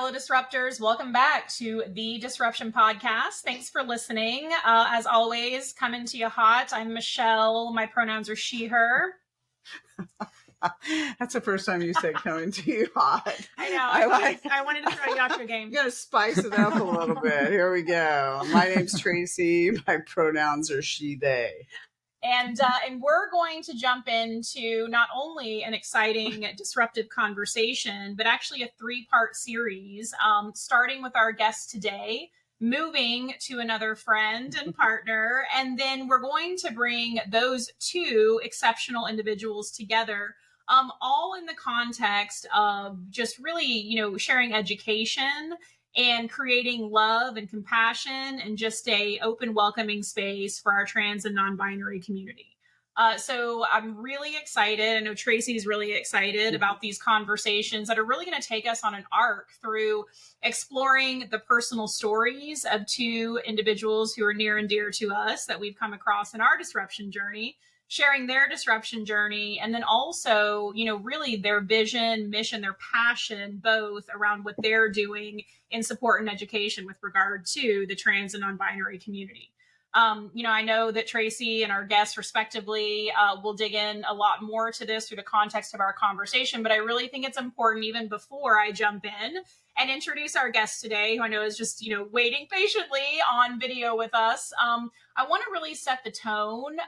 fellow disruptors. Welcome back to the Disruption Podcast. Thanks for listening. As always, coming to you hot. I'm Michelle. My pronouns are she, her. That's the first time you said coming to you hot. I know. I wanted to throw you off your game. You got to spice it up a little bit. Here we go. My name's Tracy. My pronouns are she, they. And we're going to jump into not only an exciting disruptive conversation, but actually a 3-part series, starting with our guest today, moving to another friend and partner. And then we're going to bring those 2 exceptional individuals together, all in the context of just really, sharing education and creating love and compassion and just a open, welcoming space for our trans and non-binary community. So I'm really excited. I know Tracy's really excited about these conversations that are really going to take us on an arc through exploring the personal stories of 2 individuals who are near and dear to us that we've come across in our disruption journey, sharing their disruption journey, and then also, really their vision, mission, their passion, both around what they're doing in support and education with regard to the trans and non-binary community. I know that Tracy and our guests respectively will dig in a lot more to this through the context of our conversation, but I really think it's important even before I jump in and introduce our guest today, who I know is just, waiting patiently on video with us. I want to really set the tone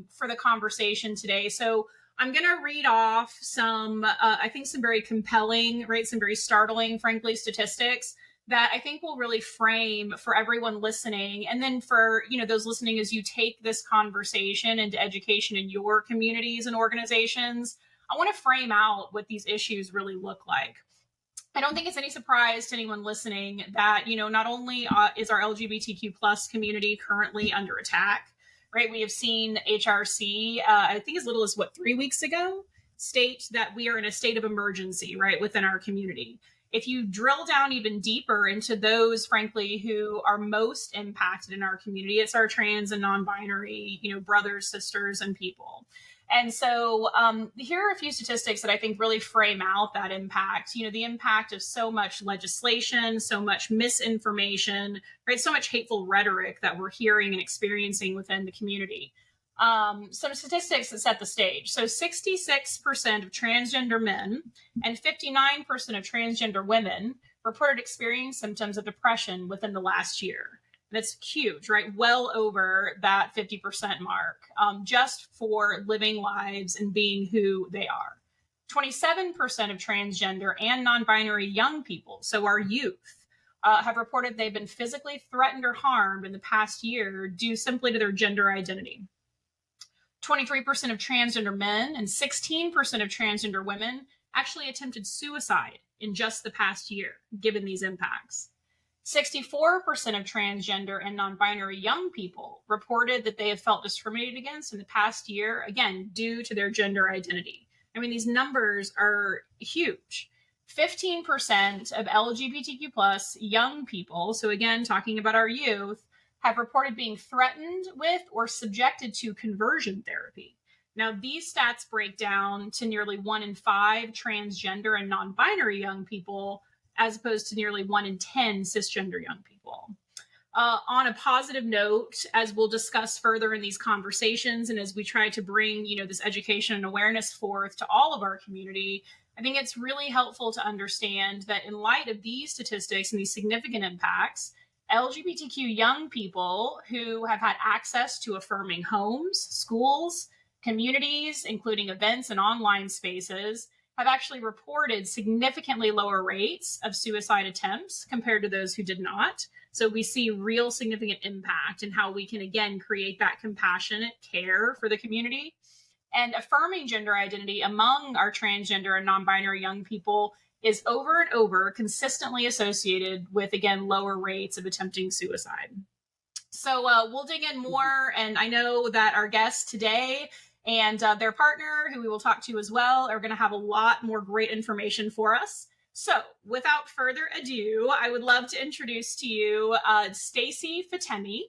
for the conversation today. So I'm going to read off some, I think some very compelling, right, some very startling, frankly, statistics that I think will really frame for everyone listening. And then for, those listening, as you take this conversation into education in your communities and organizations, I want to frame out what these issues really look like. I don't think it's any surprise to anyone listening that, not only is our LGBTQ plus community currently under attack, right? We have seen HRC, I think as little as 3 weeks ago, state that we are in a state of emergency, right, within our community. If you drill down even deeper into those, frankly, who are most impacted in our community, it's our trans and non-binary, brothers, sisters, and people. And so here are a few statistics that I think really frame out that impact, the impact of so much legislation, so much misinformation, right? So much hateful rhetoric that we're hearing and experiencing within the community. Some statistics that set the stage. So 66% of transgender men and 59% of transgender women reported experiencing symptoms of depression within the last year. That's huge, right? Well over that 50% mark, just for living lives and being who they are. 27% of transgender and non-binary young people, so our youth, have reported they've been physically threatened or harmed in the past year due simply to their gender identity. 23% of transgender men and 16% of transgender women actually attempted suicide in just the past year, given these impacts. 64% of transgender and non-binary young people reported that they have felt discriminated against in the past year, again, due to their gender identity. I mean, these numbers are huge. 15% of LGBTQ plus young people, so again, talking about our youth, have reported being threatened with or subjected to conversion therapy. Now, these stats break down to nearly 1 in 5 transgender and non-binary young people, as opposed to nearly 1 in 10 cisgender young people. On a positive note, as we'll discuss further in these conversations, and as we try to bring, this education and awareness forth to all of our community, I think it's really helpful to understand that in light of these statistics and these significant impacts, LGBTQ young people who have had access to affirming homes, schools, communities, including events and online spaces, have actually reported significantly lower rates of suicide attempts compared to those who did not. So we see real significant impact in how we can, again, create that compassionate care for the community. And affirming gender identity among our transgender and non-binary young people is over and over consistently associated with, again, lower rates of attempting suicide. So we'll dig in more. And I know that our guests today and their partner, who we will talk to as well, are going to have a lot more great information for us. So without further ado, I would love to introduce to you Stacy Fatemi.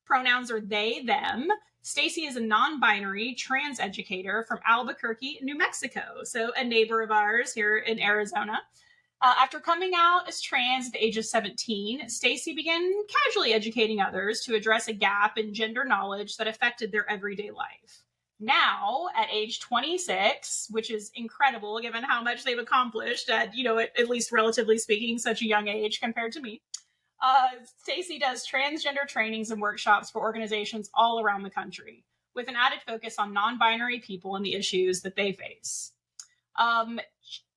Pronouns are they, them. Stacy is a non-binary trans educator from Albuquerque, New Mexico, so a neighbor of ours here in Arizona. After coming out as trans at the age of 17, Stacy began casually educating others to address a gap in gender knowledge that affected their everyday life. Now, at age 26, which is incredible given how much they've accomplished at, at least relatively speaking, such a young age compared to me, Stacy does transgender trainings and workshops for organizations all around the country, with an added focus on non-binary people and the issues that they face.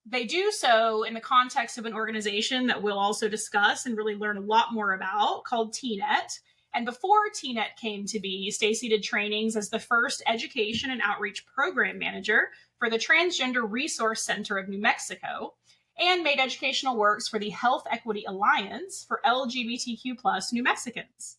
They do so in the context of an organization that we'll also discuss and really learn a lot more about, called TNET. And before TNET came to be, Stacy did trainings as the first education and outreach program manager for the Transgender Resource Center of New Mexico, and made educational works for the Health Equity Alliance for LGBTQ New Mexicans.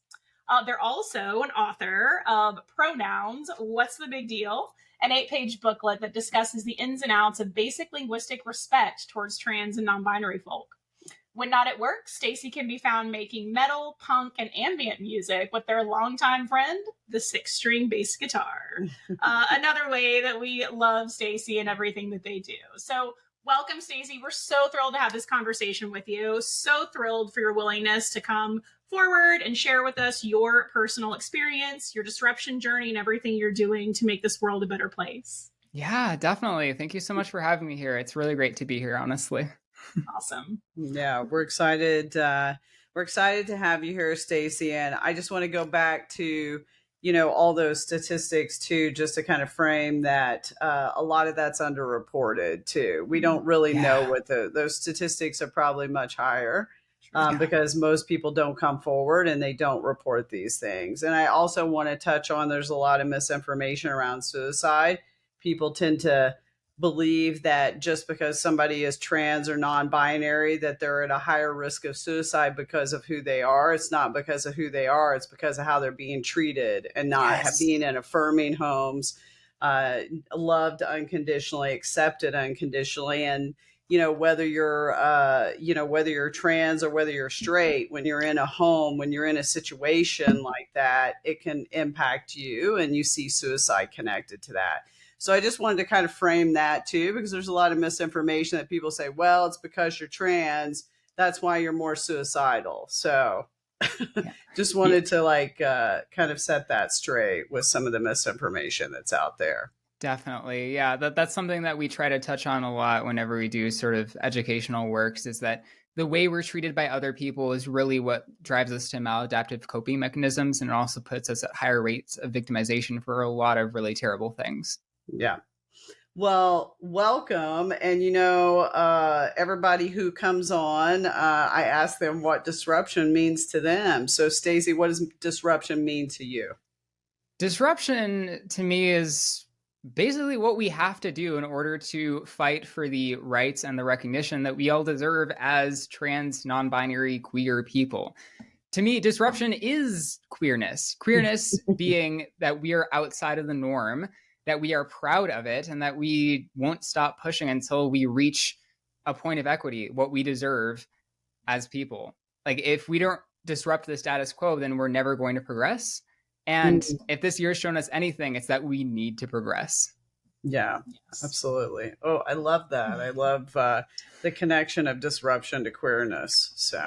They're also an author of Pronouns, What's the Big Deal? An 8-page booklet that discusses the ins and outs of basic linguistic respect towards trans and non-binary folk. When not at work, Stacy can be found making metal, punk, and ambient music with their longtime friend, the 6-string bass guitar. Another way that we love Stacy and everything that they do. So welcome, Stacy. We're so thrilled to have this conversation with you. So thrilled for your willingness to come forward and share with us your personal experience, your disruption journey, and everything you're doing to make this world a better place. Yeah, definitely. Thank you so much for having me here. It's really great to be here, honestly. Awesome. Yeah, we're excited. We're excited to have you here, Stacy. And I just want to go back to, all those statistics too, just to kind of frame that a lot of that's underreported too. We don't really know what those statistics are probably much higher. Because most people don't come forward and they don't report these things. And I also want to touch on, there's a lot of misinformation around suicide. People tend to believe that just because somebody is trans or non-binary, that they're at a higher risk of suicide because of who they are. It's not because of who they are. It's because of how they're being treated and not being in affirming homes, loved unconditionally, accepted unconditionally. And whether you're trans or whether you're straight, when you're in a home, when you're in a situation like that, it can impact you, and you see suicide connected to that. So I just wanted to kind of frame that too, because there's a lot of misinformation that people say, well, it's because you're trans, that's why you're more suicidal. So just wanted to kind of set that straight with some of the misinformation that's out there. Definitely. Yeah, that's something that we try to touch on a lot whenever we do sort of educational works, is that the way we're treated by other people is really what drives us to maladaptive coping mechanisms, and it also puts us at higher rates of victimization for a lot of really terrible things. Yeah. Well, welcome. And, everybody who comes on, I ask them what disruption means to them. So, Stacy, what does disruption mean to you? Disruption to me is basically what we have to do in order to fight for the rights and the recognition that we all deserve as trans, non-binary, queer people. To me, disruption is queerness. Queerness being that we are outside of the norm, that we are proud of it, and that we won't stop pushing until we reach a point of equity, what we deserve as people. Like, if we don't disrupt the status quo, then we're never going to progress. And if this year's shown us anything, it's that we need to progress. Yeah, absolutely. Oh, I love that. I love the connection of disruption to queerness. So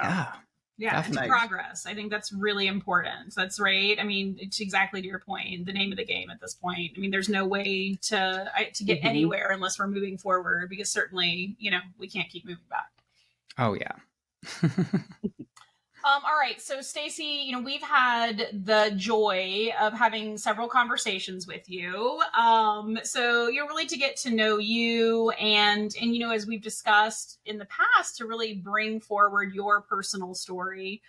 yeah, and to progress. I think that's really important. That's right. I mean, it's exactly to your point, the name of the game at this point. I mean, there's no way to get anywhere unless we're moving forward, because certainly, we can't keep moving back. Oh, yeah. All right. So, Stacy, we've had the joy of having several conversations with you. So you're really to get to know you and, as we've discussed in the past, to really bring forward your personal story,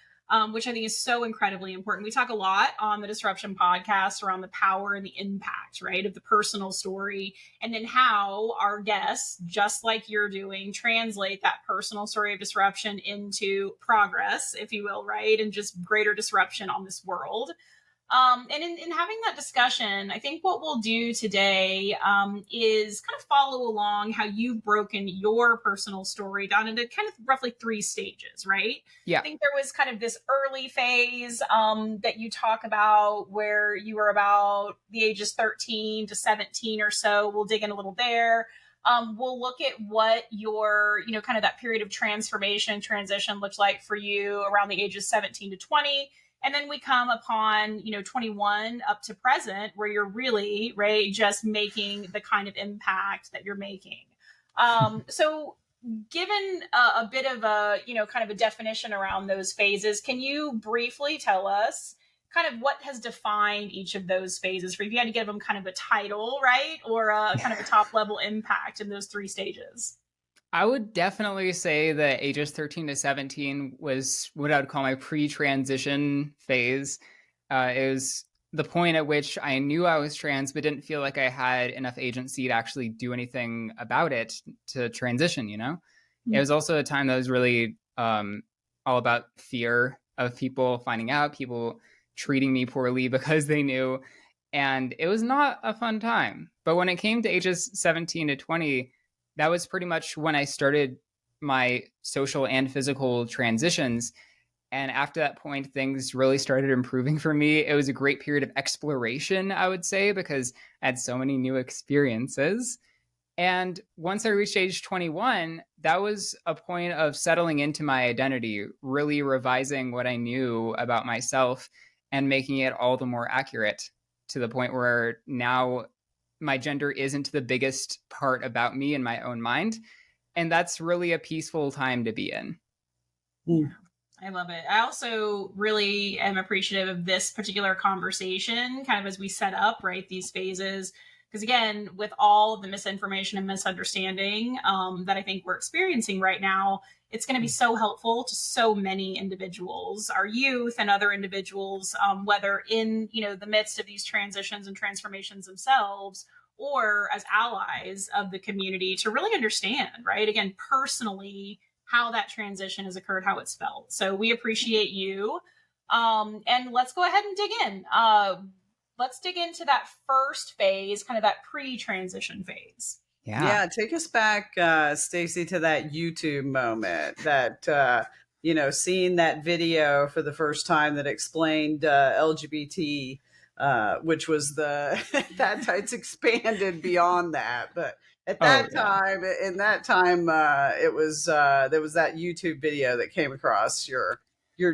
which I think is so incredibly important. We talk a lot on the Disruption podcast around the power and the impact, right, of the personal story, and then how our guests, just like you're doing, translate that personal story of disruption into progress, if you will, right, and just greater disruption on this world. And in having that discussion, I think what we'll do today is kind of follow along how you've broken your personal story down into kind of roughly 3 stages, right? Yeah. I think there was kind of this early phase that you talk about where you were about the ages 13 to 17 or so. We'll dig in a little there. we'll look at what your, kind of that period of transformation, transition looks like for you around the ages 17 to 20. And then we come upon, 21 up to present, where you're really, right, just making the kind of impact that you're making. So given a bit of a, kind of a definition around those phases, can you briefly tell us kind of what has defined each of those phases for you? If you had to give them kind of a title, right? Or a kind of a top level impact in those 3 stages. I would definitely say that ages 13 to 17 was what I would call my pre-transition phase. It was the point at which I knew I was trans, but didn't feel like I had enough agency to actually do anything about it to transition, It was also a time that was really all about fear of people finding out, people treating me poorly because they knew. And it was not a fun time. But when it came to ages 17 to 20, that was pretty much when I started my social and physical transitions. And after that point, things really started improving for me. It was a great period of exploration, I would say, because I had so many new experiences. And once I reached age 21, that was a point of settling into my identity, really revising what I knew about myself and making it all the more accurate, to the point where now my gender isn't the biggest part about me in my own mind. And that's really a peaceful time to be in. I love it. I also really am appreciative of this particular conversation, kind of as we set up, right, these phases. Because again, with all the misinformation and misunderstanding that I think we're experiencing right now, it's going to be so helpful to so many individuals, our youth and other individuals, whether in, the midst of these transitions and transformations themselves, or as allies of the community, to really understand, right, again, personally, how that transition has occurred, how it's felt. So we appreciate you. And let's go ahead and dig in. Let's dig into that first phase, kind of that pre-transition phase. Yeah, take us back, Stacy, to that YouTube moment, that seeing that video for the first time that explained LGBT, which was it's expanded beyond that, but at that time, it was there was that YouTube video that came across your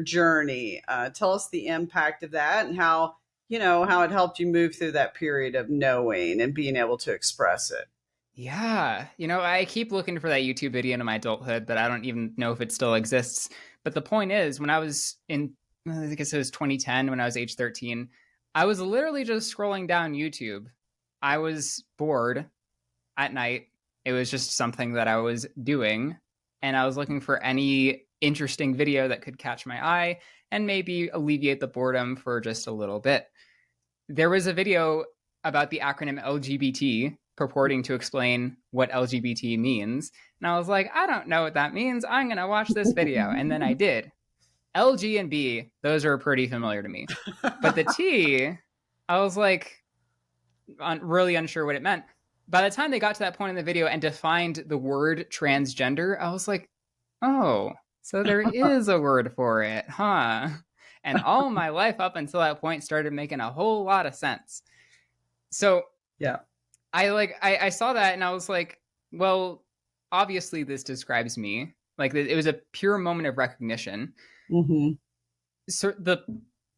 journey. Tell us the impact of that and how it helped you move through that period of knowing and being able to express it. Yeah. I keep looking for that YouTube video in my adulthood, but I don't even know if it still exists. But the point is, when I was I guess it was 2010, when I was age 13, I was literally just scrolling down YouTube. I was bored at night. It was just something that I was doing. And I was looking for any interesting video that could catch my eye and maybe alleviate the boredom for just a little bit. There was a video about the acronym LGBT purporting to explain what LGBT means. And I was like, I don't know what that means. I'm going to watch this video. And then I did. LG and B, those are pretty familiar to me. But the T, I was like, really unsure what it meant. By the time they got to that point in the video and defined the word transgender, I was like, oh, so there is a word for it, huh? And all my life up until that point started making a whole lot of sense. So yeah, I saw that and I was like, well, obviously this describes me. Like, it was a pure moment of recognition. Mm-hmm. So the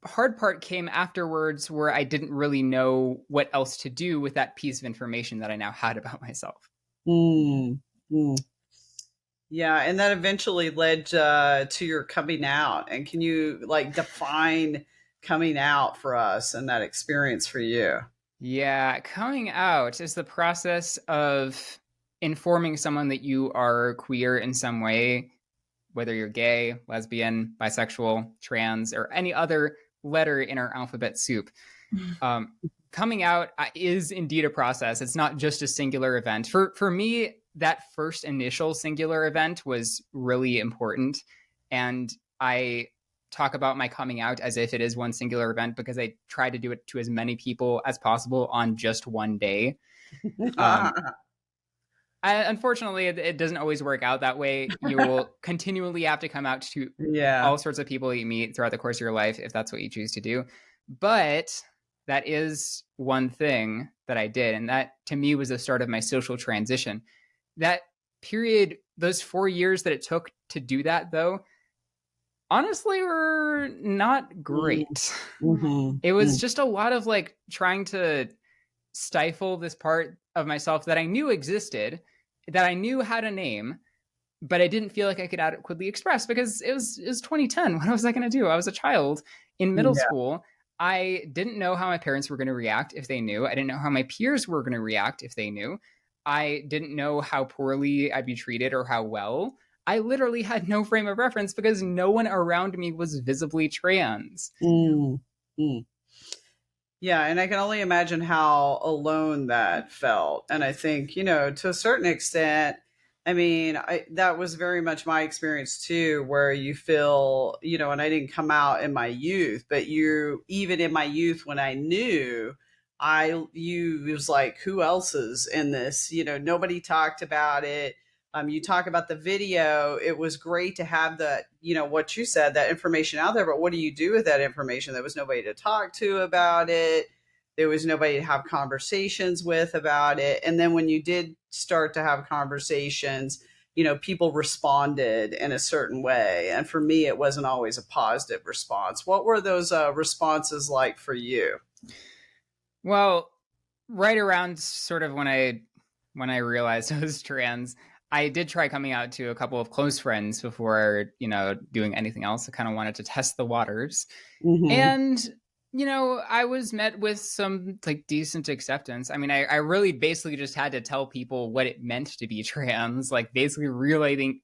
hard part came afterwards, where I didn't really know what else to do with that piece of information that I now had about myself. Mm-hmm. Yeah, and that eventually led to your coming out. And can you define coming out for us and that experience for you? Yeah, coming out is the process of informing someone that you are queer in some way, whether you're gay, lesbian, bisexual, trans, or any other letter in our alphabet soup. Coming out is indeed a process. It's not just a singular event. For me, that first initial singular event was really important. And I talk about my coming out as if it is one singular event because I try to do it to as many people as possible on just one day. Unfortunately, it doesn't always work out that way. You will continually have to come out to all sorts of people you meet throughout the course of your life, if that's what you choose to do. But that is one thing that I did. And that, to me, was the start of my social transition. that period, those 4 years that it took to do that, though, honestly were not great. Mm-hmm. It was just a lot of like trying to stifle this part of myself that I knew existed, that I knew had a name, but I didn't feel like I could adequately express because it was 2010. What was I going to do? I was a child in middle Yeah. school. I didn't know how my parents were going to react if they knew. I didn't know how my peers were going to react if they knew. I didn't know how poorly I'd be treated or how well. I literally had no frame of reference because no one around me was visibly trans. Mm-hmm. Yeah, and I can only imagine how alone that felt. And I think, to a certain extent, I mean, that was very much my experience too, where you feel, and I didn't come out in my youth, but even in my youth when I knew, it was like, who else is in this? Nobody talked about it. You talk about the video. It was great to have that, what you said, that information out there, but what do you do with that information? There was nobody to talk to about it. There was nobody to have conversations with about it. And then when you did start to have conversations, people responded in a certain way. And for me, it wasn't always a positive response. What were those responses like for you? Well, right around sort of when I realized I was trans, I did try coming out to a couple of close friends before, doing anything else. I kind of wanted to test the waters. Mm-hmm. And, I was met with some like decent acceptance. I mean, I really basically just had to tell people what it meant to be trans, like basically relaying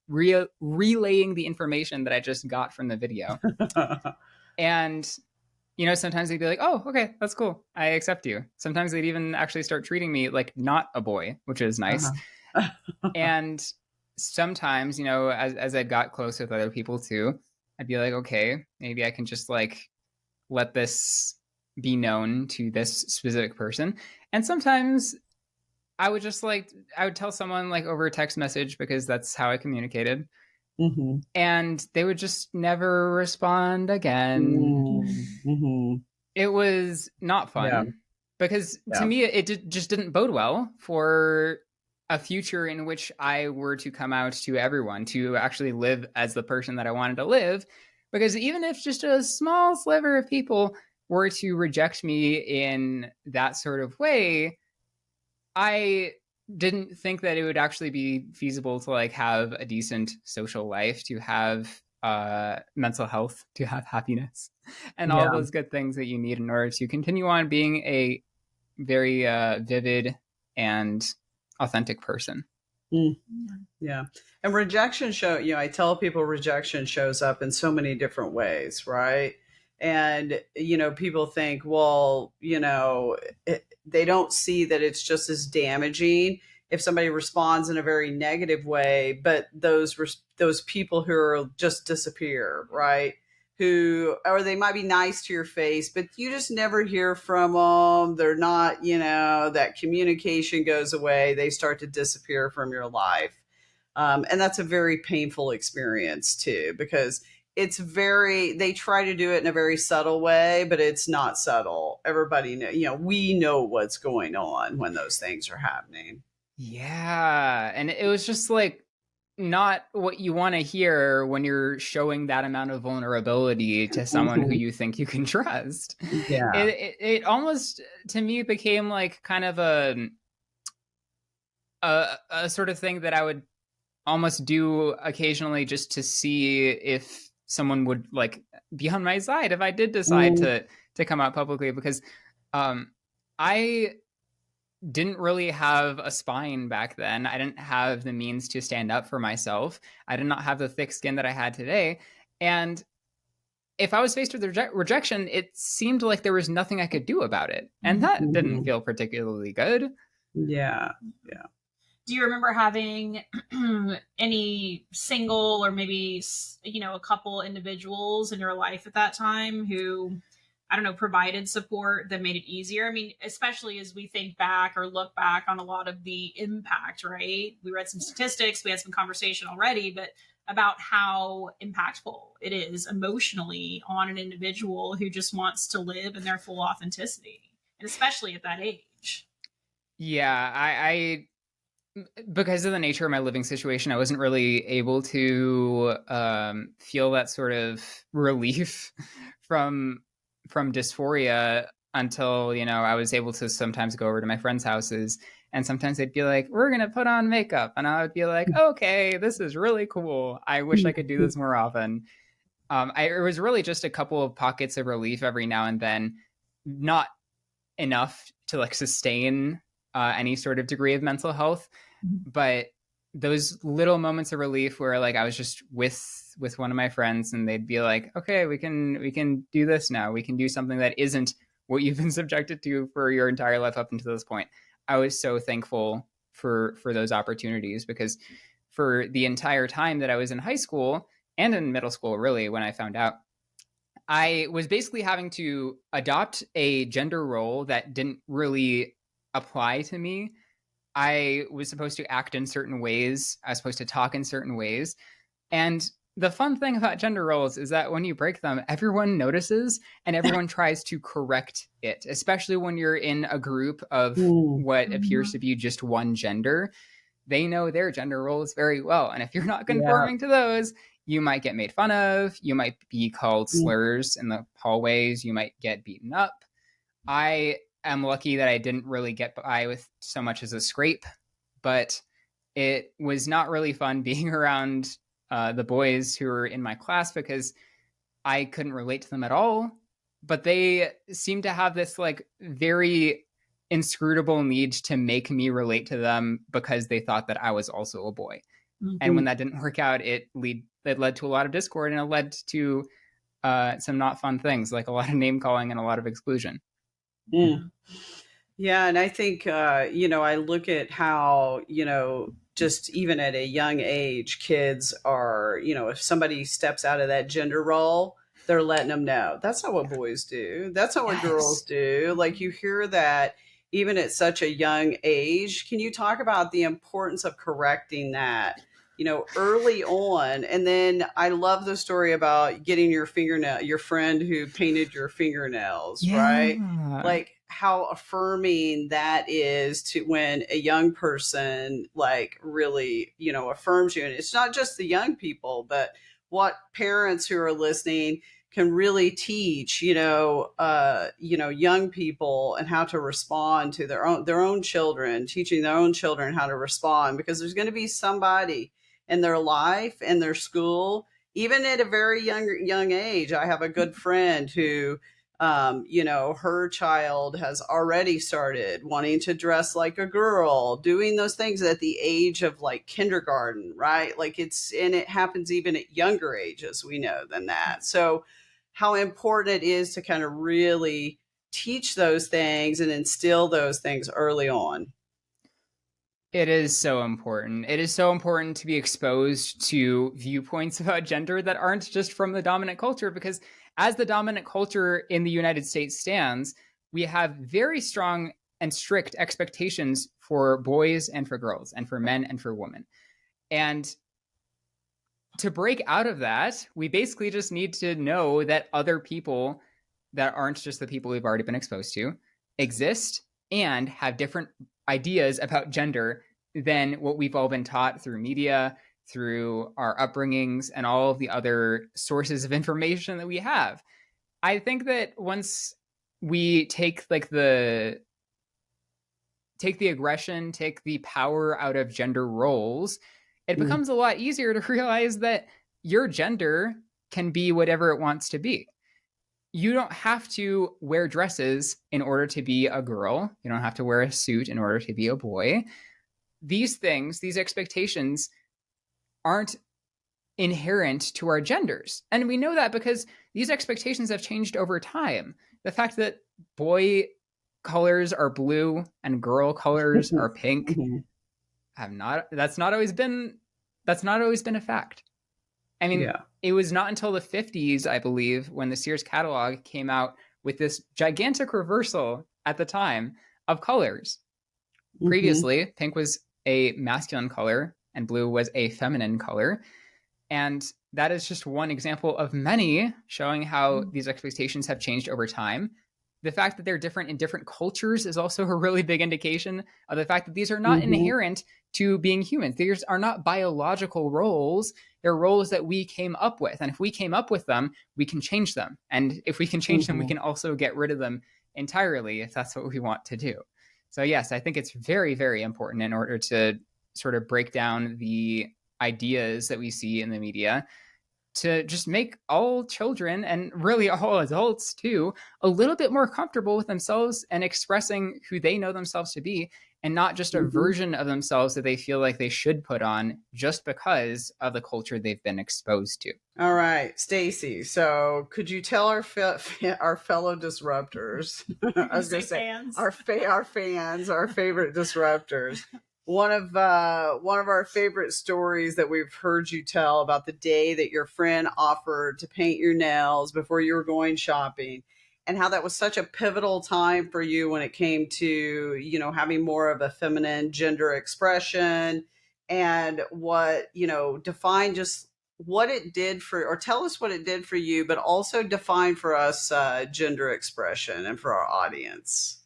the information that I just got from the video. And, sometimes they'd be like, oh, okay, that's cool. I accept you. Sometimes they'd even actually start treating me like not a boy, which is nice. And sometimes, as I got close with other people too, I'd be like, okay, maybe I can just like let this be known to this specific person. And sometimes I would just like, I would tell someone like over a text message because that's how I communicated. Mm-hmm. And they would just never respond again. Mm-hmm. It was not fun because to me, it just didn't bode well for a future in which I were to come out to everyone, to actually live as the person that I wanted to live. Because even if just a small sliver of people were to reject me in that sort of way, I didn't think that it would actually be feasible to like have a decent social life, to have mental health, to have happiness, and all those good things that you need in order to continue on being a very vivid and authentic person. Yeah. And rejection I tell people rejection shows up in so many different ways, right? And, people think, well, they don't see that it's just as damaging if somebody responds in a very negative way, but those people who are just disappear, right? Or they might be nice to your face, but you just never hear from them. They're not, that communication goes away. They start to disappear from your life. And that's a very painful experience too, because they try to do it in a very subtle way, but it's not subtle. Everybody we know what's going on when those things are happening. Yeah. And it was just like, not what you want to hear when you're showing that amount of vulnerability to someone who you think you can trust. Yeah. It almost, to me, became like kind of a sort of thing that I would almost do occasionally just to see if someone would like be on my side if I did decide to come out publicly, because I didn't really have a spine back then. I didn't have the means to stand up for myself. I did not have the thick skin that I had today. And if I was faced with rejection, it seemed like there was nothing I could do about it. And that didn't feel particularly good. Yeah. Yeah. Do you remember having any single or maybe, a couple individuals in your life at that time who, I don't know, provided support that made it easier? I mean, especially as we think back or look back on a lot of the impact, right? We read some statistics, we had some conversation already, but about how impactful it is emotionally on an individual who just wants to live in their full authenticity, and especially at that age. Yeah, I because of the nature of my living situation, I wasn't really able to feel that sort of relief from dysphoria until, you know, I was able to sometimes go over to my friends' houses, and sometimes they'd be like, "We're gonna put on makeup," and I would be like, "Okay, this is really cool. I wish I could do this more often." It was really just a couple of pockets of relief every now and then, not enough to like sustain any sort of degree of mental health, but those little moments of relief where like I was just with one of my friends and they'd be like, okay, we can do this now. We can do something that isn't what you've been subjected to for your entire life up until this point. I was so thankful for those opportunities, because for the entire time that I was in high school and in middle school, really, when I found out, I was basically having to adopt a gender role that didn't really apply to me. I was supposed to act in certain ways. I was supposed to talk in certain ways. And the fun thing about gender roles is that when you break them, everyone notices and everyone tries to correct it, especially when you're in a group of what appears to be just one gender. They know their gender roles very well. And if you're not conforming to those, you might get made fun of. You might be called slurs in the hallways. You might get beaten up. I am lucky that I didn't really get by with so much as a scrape, but it was not really fun being around the boys who were in my class, because I couldn't relate to them at all. But they seemed to have this like very inscrutable need to make me relate to them because they thought that I was also a boy. And when that didn't work out, it led to a lot of discord, and it led to some not fun things, like a lot of name calling and a lot of exclusion. Yeah, and I think I look at how, just even at a young age, kids are, if somebody steps out of that gender role, they're letting them know that's not what boys do. That's not what girls do. Like, you hear that even at such a young age. Can you talk about the importance of correcting that, early on? And then I love the story about getting your friend who painted your fingernails, right? Like, how affirming that is to when a young person like really, affirms you. And it's not just the young people, but what parents who are listening can really teach, young people and how to respond to their own children, teaching their own children how to respond, because there's going to be somebody in their life and their school, even at a very young age. I have a good friend who, her child has already started wanting to dress like a girl, doing those things at the age of like kindergarten, right? Like and it happens even at younger ages, we know, than that. So how important it is to kind of really teach those things and instill those things early on. It is so important. It is so important to be exposed to viewpoints about gender that aren't just from the dominant culture, because as the dominant culture in the United States stands, we have very strong and strict expectations for boys and for girls, and for men and for women. And to break out of that, we basically just need to know that other people that aren't just the people we've already been exposed to exist and have different ideas about gender than what we've all been taught through media, through our upbringings, and all of the other sources of information that we have. I think that once we take the aggression, take the power out of gender roles, it becomes a lot easier to realize that your gender can be whatever it wants to be. You don't have to wear dresses in order to be a girl. You don't have to wear a suit in order to be a boy. These things, these expectations, aren't inherent to our genders. And we know that because these expectations have changed over time. The fact that boy colors are blue and girl colors are pink that's not always been a fact. I mean, It was not until the 50s, I believe, when the Sears catalog came out with this gigantic reversal at the time of colors. Previously, pink was a masculine color and blue was a feminine color. And that is just one example of many, showing how these expectations have changed over time. The fact that they're different in different cultures is also a really big indication of the fact that these are not inherent to being humans. These are not biological roles. They're roles that we came up with. And if we came up with them, we can change them. And if we can change them, we can also get rid of them entirely if that's what we want to do. So yes, I think it's very, very important in order to sort of break down the ideas that we see in the media to just make all children, and really all adults too, a little bit more comfortable with themselves and expressing who they know themselves to be, and not just a version of themselves that they feel like they should put on just because of the culture they've been exposed to. All right, Stacy. So, could you tell our fellow disruptors, I was going to say fans. our fans, our favorite disruptors, one of our favorite stories that we've heard you tell about the day that your friend offered to paint your nails before you were going shopping, and how that was such a pivotal time for you when it came to, having more of a feminine gender expression, and what, define just what it did for, or tell us what it did for you, but also define for us gender expression and for our audience.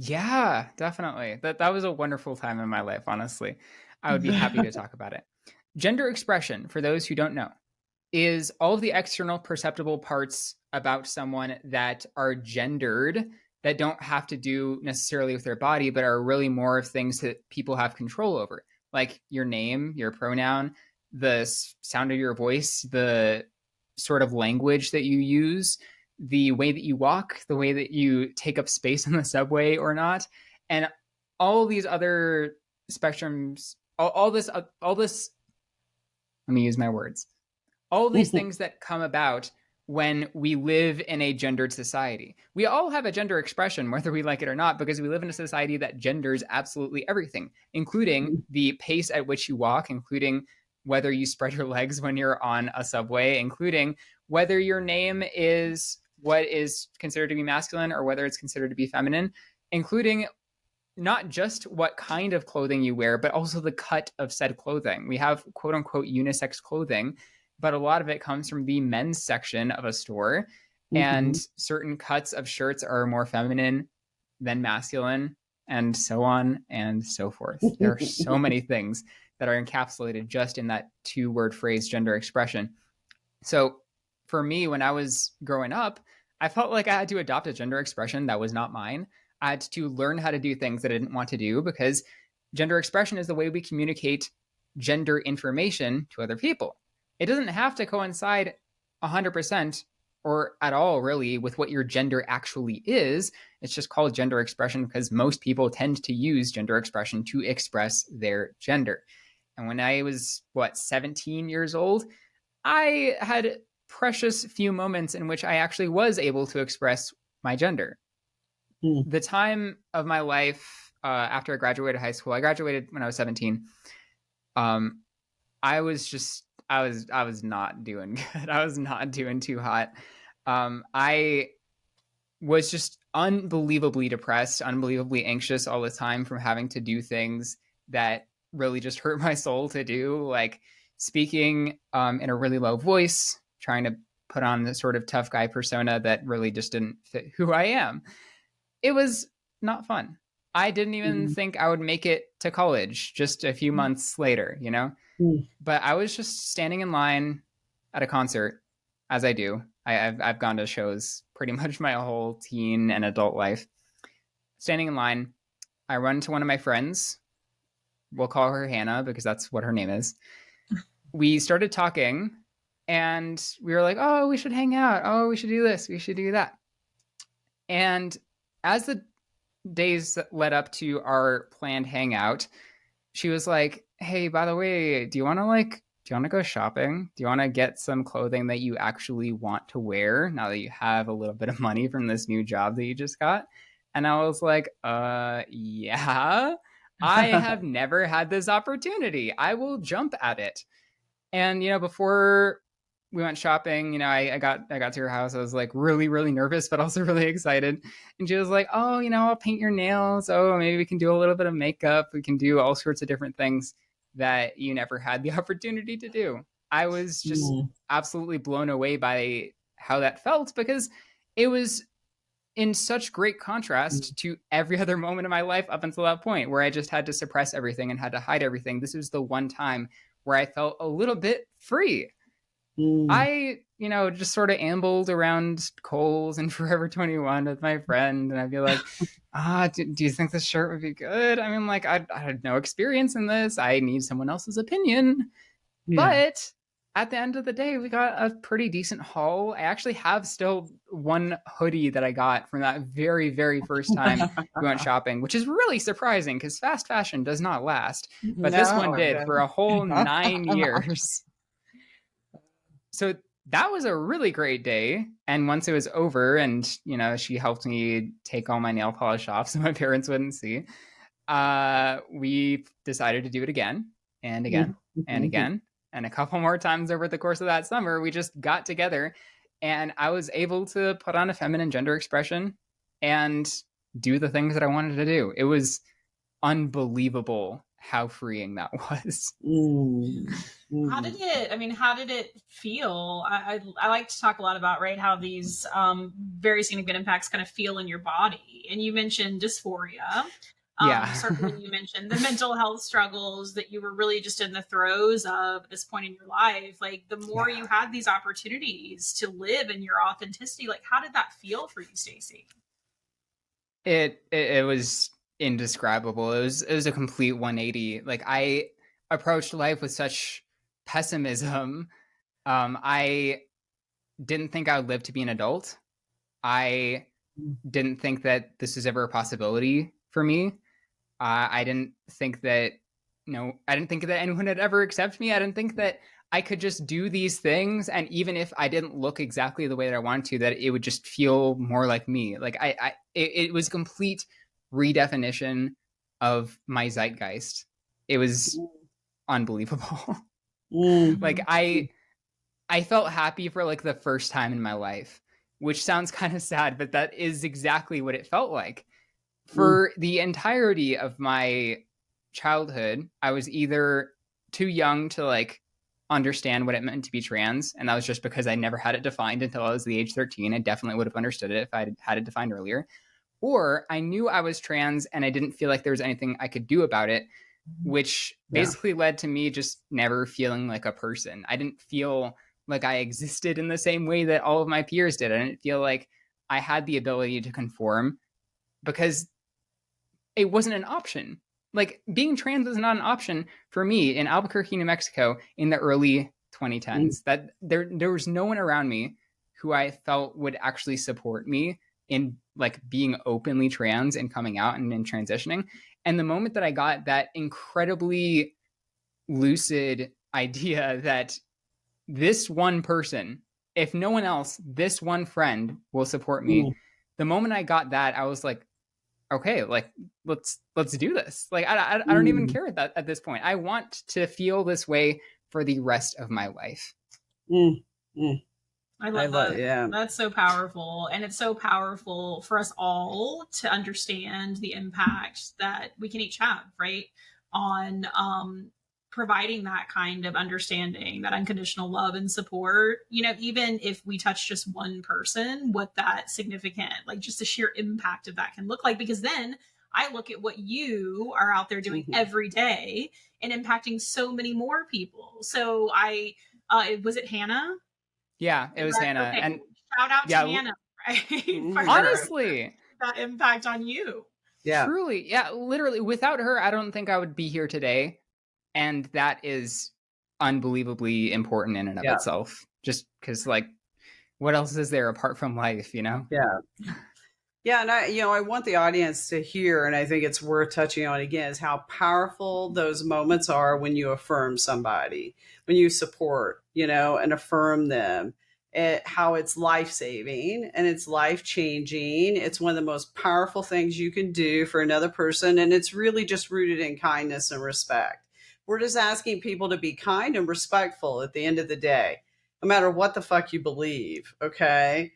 Yeah, definitely. That was a wonderful time in my life, honestly. I would be happy to talk about it. Gender expression, for those who don't know, is all of the external perceptible parts about someone that are gendered, that don't have to do necessarily with their body, but are really more of things that people have control over, like your name, your pronoun, the sound of your voice, the sort of language that you use, the way that you walk, the way that you take up space in the subway or not, and all these other spectrums, all this, let me use my words, all these things that come about when we live in a gendered society. We all have a gender expression, whether we like it or not, because we live in a society that genders absolutely everything, including the pace at which you walk, including whether you spread your legs when you're on a subway, including whether your name is what is considered to be masculine or whether it's considered to be feminine, including not just what kind of clothing you wear, but also the cut of said clothing. We have quote unquote unisex clothing, but a lot of it comes from the men's section of a store. And certain cuts of shirts are more feminine than masculine, and so on and so forth. There are so many things that are encapsulated just in that 2-word phrase, gender expression. So for me, when I was growing up, I felt like I had to adopt a gender expression that was not mine. I had to learn how to do things that I didn't want to do, because gender expression is the way we communicate gender information to other people. It doesn't have to coincide 100% or at all, really, with what your gender actually is. It's just called gender expression because most people tend to use gender expression to express their gender. And when I was, 17 years old, I had precious few moments in which I actually was able to express my gender. The time of my life after I graduated high school, I graduated when I was 17. I was not doing good. I was not doing too hot. I was just unbelievably depressed, unbelievably anxious all the time from having to do things that really just hurt my soul to do, like speaking in a really low voice, trying to put on the sort of tough guy persona that really just didn't fit who I am. It was not fun. I didn't even think I would make it to college just a few months later, But I was just standing in line at a concert, as I do. I've gone to shows pretty much my whole teen and adult life. Standing in line, I run into one of my friends. We'll call her Hannah because that's what her name is. We started talking, and we were like, oh, we should hang out. Oh, we should do this. We should do that. And as the days led up to our planned hangout, she was like, hey, by the way, do you want to go shopping? Do you want to get some clothing that you actually want to wear now that you have a little bit of money from this new job that you just got? And I was like, yeah, I have never had this opportunity. I will jump at it. And, before we went shopping, I got to her house. I was like really, really nervous, but also really excited. And she was like, oh, I'll paint your nails. Oh, maybe we can do a little bit of makeup. We can do all sorts of different things that you never had the opportunity to do. I was just absolutely blown away by how that felt, because it was in such great contrast to every other moment of my life up until that point where I just had to suppress everything and had to hide everything. This was the one time where I felt a little bit free. I, just sort of ambled around Kohl's and Forever 21 with my friend, and I'd be like, do you think this shirt would be good? I mean, like, I had no experience in this. I need someone else's opinion. Yeah. But at the end of the day, we got a pretty decent haul. I actually have still one hoodie that I got from that very, very first time we went shopping, which is really surprising because fast fashion does not last. But this one did for a whole 9 years. So that was a really great day. And once it was over and, she helped me take all my nail polish off so my parents wouldn't see, we decided to do it again and again and again. And a couple more times over the course of that summer, we just got together and I was able to put on a feminine gender expression and do the things that I wanted to do. It was unbelievable how freeing that was. How did it feel? I like to talk a lot about, right, how these very significant impacts kind of feel in your body. And you mentioned dysphoria. Certainly you mentioned the mental health struggles that you were really just in the throes of at this point in your life. Like, the more you had these opportunities to live in your authenticity, like, how did that feel for you, Stacy? It was indescribable. It was a complete 180. Like, I approached life with such pessimism. I didn't think I would live to be an adult. I didn't think that this was ever a possibility for me. I didn't think that anyone would ever accept me. I didn't think that I could just do these things, and even if I didn't look exactly the way that I wanted to, that it would just feel more like me. Like, it was complete redefinition of my zeitgeist. It was unbelievable. Like, I felt happy for like the first time in my life, which sounds kind of sad, but that is exactly what it felt like. For the entirety of my childhood, I was either too young to like understand what it meant to be trans, and that was just because I never had it defined until I was the age 13. I definitely would have understood it if I had it defined earlier. Or I knew I was trans and I didn't feel like there was anything I could do about it, which basically led to me just never feeling like a person. I didn't feel like I existed in the same way that all of my peers did. I didn't feel like I had the ability to conform because it wasn't an option. Like, being trans was not an option for me in Albuquerque, New Mexico in the early 2010s. That there was no one around me who I felt would actually support me in like being openly trans and coming out and in transitioning. And the moment that I got that incredibly lucid idea that this one person, if no one else, this one friend will support me. The moment I got that, I was like, okay, like let's do this. Like, I don't even care at this point. I want to feel this way for the rest of my life. I love that. Yeah. That's so powerful. And it's so powerful for us all to understand the impact that we can each have, right, on providing that kind of understanding, that unconditional love and support, even if we touch just one person, what that significant, like just the sheer impact of that can look like. Because then I look at what you are out there doing every day and impacting so many more people. So was it Hannah? Yeah, it was Hannah. Okay. And shout out to Hannah, right? Honestly, that impact on you. Yeah. Truly. Yeah, literally. Without her, I don't think I would be here today. And that is unbelievably important in and of itself. Just because, like, what else is there apart from life, Yeah. Yeah, and I want the audience to hear, and I think it's worth touching on again, is how powerful those moments are when you affirm somebody, when you support, and affirm them. How it's life-saving and it's life-changing. It's one of the most powerful things you can do for another person, and it's really just rooted in kindness and respect. We're just asking people to be kind and respectful at the end of the day, no matter what the fuck you believe, okay?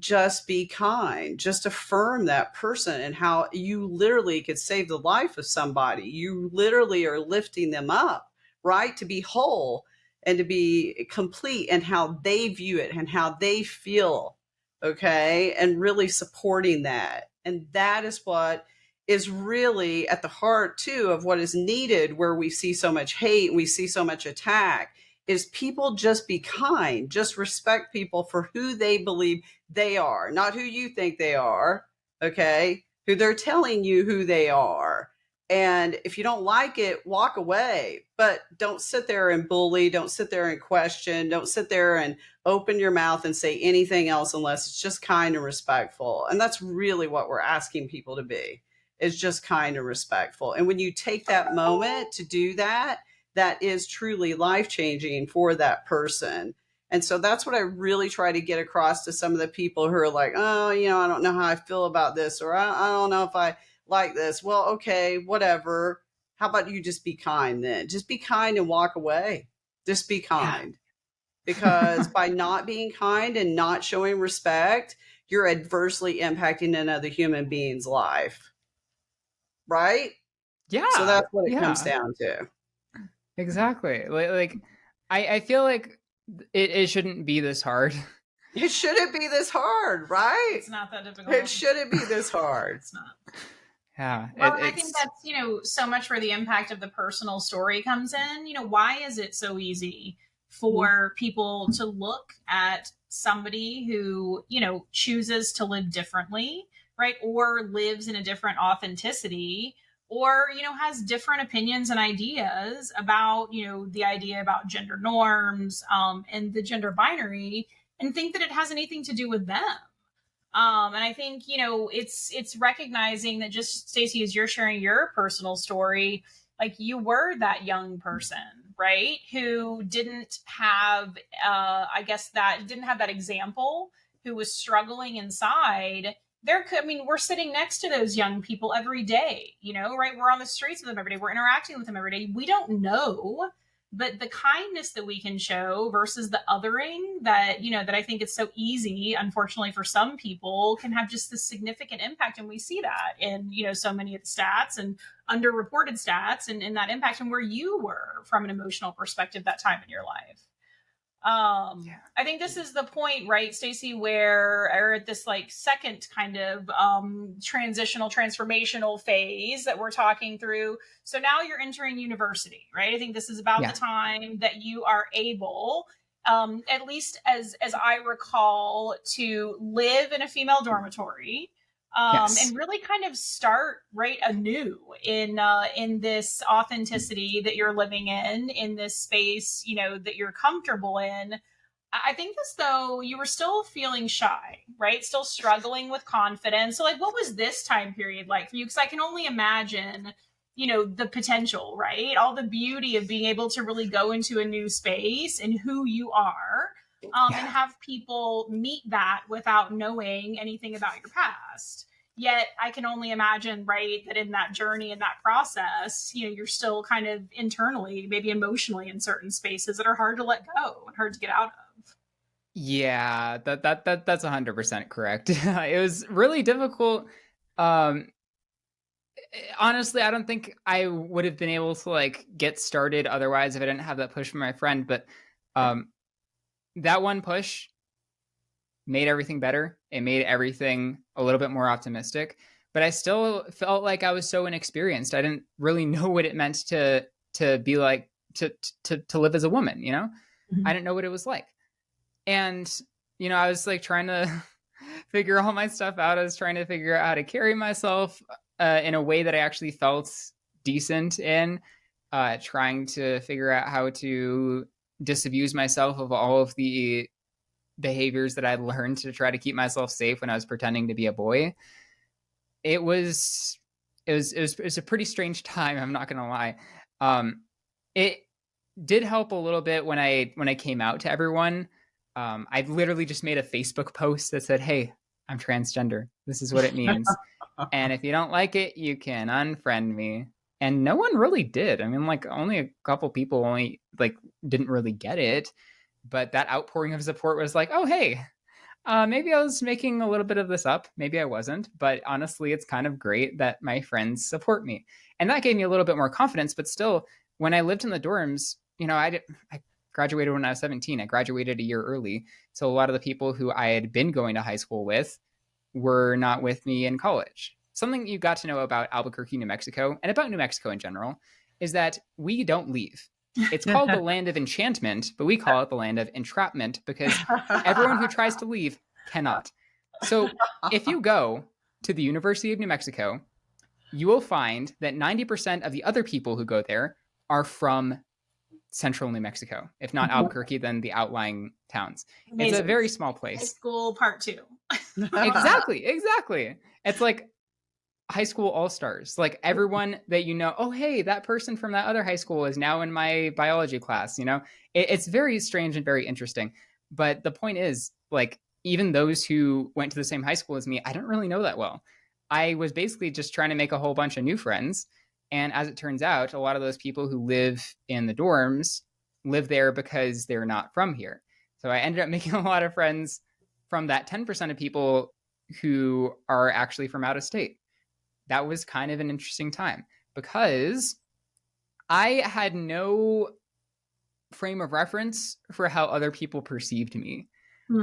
Just be kind. Just affirm that person and how you literally could save the life of somebody. You literally are lifting them up, right? To be whole and to be complete, and how they view it and how they feel okay, and really supporting that. And that is what is really at the heart too of what is needed, where we see so much hate, we see so much attack, is people just be kind, just respect people for who they believe they are, not who you think they are, okay, who they're telling you who they are. And if you don't like it, walk away, but don't sit there and bully, don't sit there and question, don't sit there and open your mouth and say anything else unless it's just kind and respectful. And that's really what we're asking people to be, is just kind and respectful. And when you take that moment to do that, that is truly life changing for that person. And so that's what I really try to get across to some of the people who are like, oh, I don't know how I feel about this, or I don't know if I like this. Well, okay, whatever. How about you just be kind then? Just be kind and walk away. Just be kind. Yeah. Because by not being kind and not showing respect, you're adversely impacting another human being's life. Right? Yeah. So that's what it comes down to. Exactly. Like I feel like it shouldn't be this hard. It shouldn't be this hard, right? It's not that difficult. It shouldn't be this hard. It's not. Yeah. Well, I think that's, so much where the impact of the personal story comes in. Why is it so easy for people to look at somebody who, chooses to live differently, right? Or lives in a different authenticity, or, has different opinions and ideas about, the idea about gender norms and the gender binary, and think that it has anything to do with them. And I think, it's recognizing that, just Stacy, as you're sharing your personal story, like you were that young person, right? Who didn't have, didn't have that example, who was struggling inside. We're sitting next to those young people every day, right? We're on the streets with them every day. We're interacting with them every day. We don't know, but the kindness that we can show versus the othering that, that I think it's so easy, unfortunately for some people, can have just this significant impact. And we see that in, so many of the stats and underreported stats and that impact, and where you were from an emotional perspective that time in your life. I think this is the point, right, Stacy, where are at this like second kind of transformational phase that we're talking through. So now you're entering university, right? I think this is about the time that you are able, at least as I recall, to live in a female dormitory. And really kind of start right anew in this authenticity that you're living in this space, that you're comfortable in. I think this, though, you were still feeling shy, right? Still struggling with confidence. So like, what was this time period like for you? Because I can only imagine, the potential, right? All the beauty of being able to really go into a new space and who you are. And have people meet that without knowing anything about your past. Yet I can only imagine, right, that in that journey, in that process, you're still kind of internally, maybe emotionally, in certain spaces that are hard to let go and hard to get out of. Yeah, that's 100% correct. It was really difficult. Honestly, I don't think I would have been able to like get started otherwise if I didn't have that push from my friend. But that one push made everything better. It made everything a little bit more optimistic, but I still felt like I was so inexperienced. I didn't really know what it meant to be like, to live as a woman, Mm-hmm. I didn't know what it was like. And, I was like trying to figure all my stuff out. I was trying to figure out how to carry myself in a way that I actually felt decent in, trying to figure out how to disabuse myself of all of the behaviors that I'd learned to try to keep myself safe when I was pretending to be a boy. It was a pretty strange time. I'm not going to lie. It did help a little bit when I came out to everyone. I literally just made a Facebook post that said, "Hey, I'm transgender. This is what it means. And if you don't like it, you can unfriend me." And no one really did. I mean, like only a couple people didn't really get it. But that outpouring of support was like, oh, hey, maybe I was making a little bit of this up. Maybe I wasn't. But honestly, it's kind of great that my friends support me. And that gave me a little bit more confidence. But still, when I lived in the dorms, I graduated when I was 17. I graduated a year early. So a lot of the people who I had been going to high school with were not with me in college. Something you got to know about Albuquerque, New Mexico, and about New Mexico in general, is that we don't leave. It's called the land of enchantment, but we call it the land of entrapment because everyone who tries to leave cannot. So if you go to the University of New Mexico, you will find that 90% of the other people who go there are from central New Mexico. If not Albuquerque, then the outlying towns. Amazing. It's a very small High place. school part 2. Exactly. It's like high school all-stars. Like everyone that you know, oh, hey, that person from that other high school is now in my biology class, you know? It's very strange and very interesting. But the point is, like, even those who went to the same high school as me, I don't really know that well. I was basically just trying to make a whole bunch of new friends. And as it turns out, a lot of those people who live in the dorms live there because they're not from here. So I ended up making a lot of friends from that 10% of people who are actually from out of state. That was kind of an interesting time because I had no frame of reference for how other people perceived me.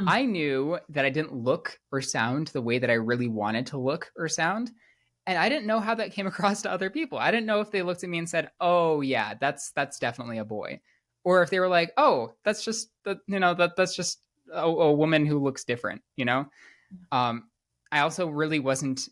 I knew that I didn't look or sound the way that I really wanted to look or sound. And I didn't know how that came across to other people. I didn't know if they looked at me and said, oh yeah, that's definitely a boy. Or if they were like, oh, that's just, that's just a woman who looks different, you know? I also really wasn't,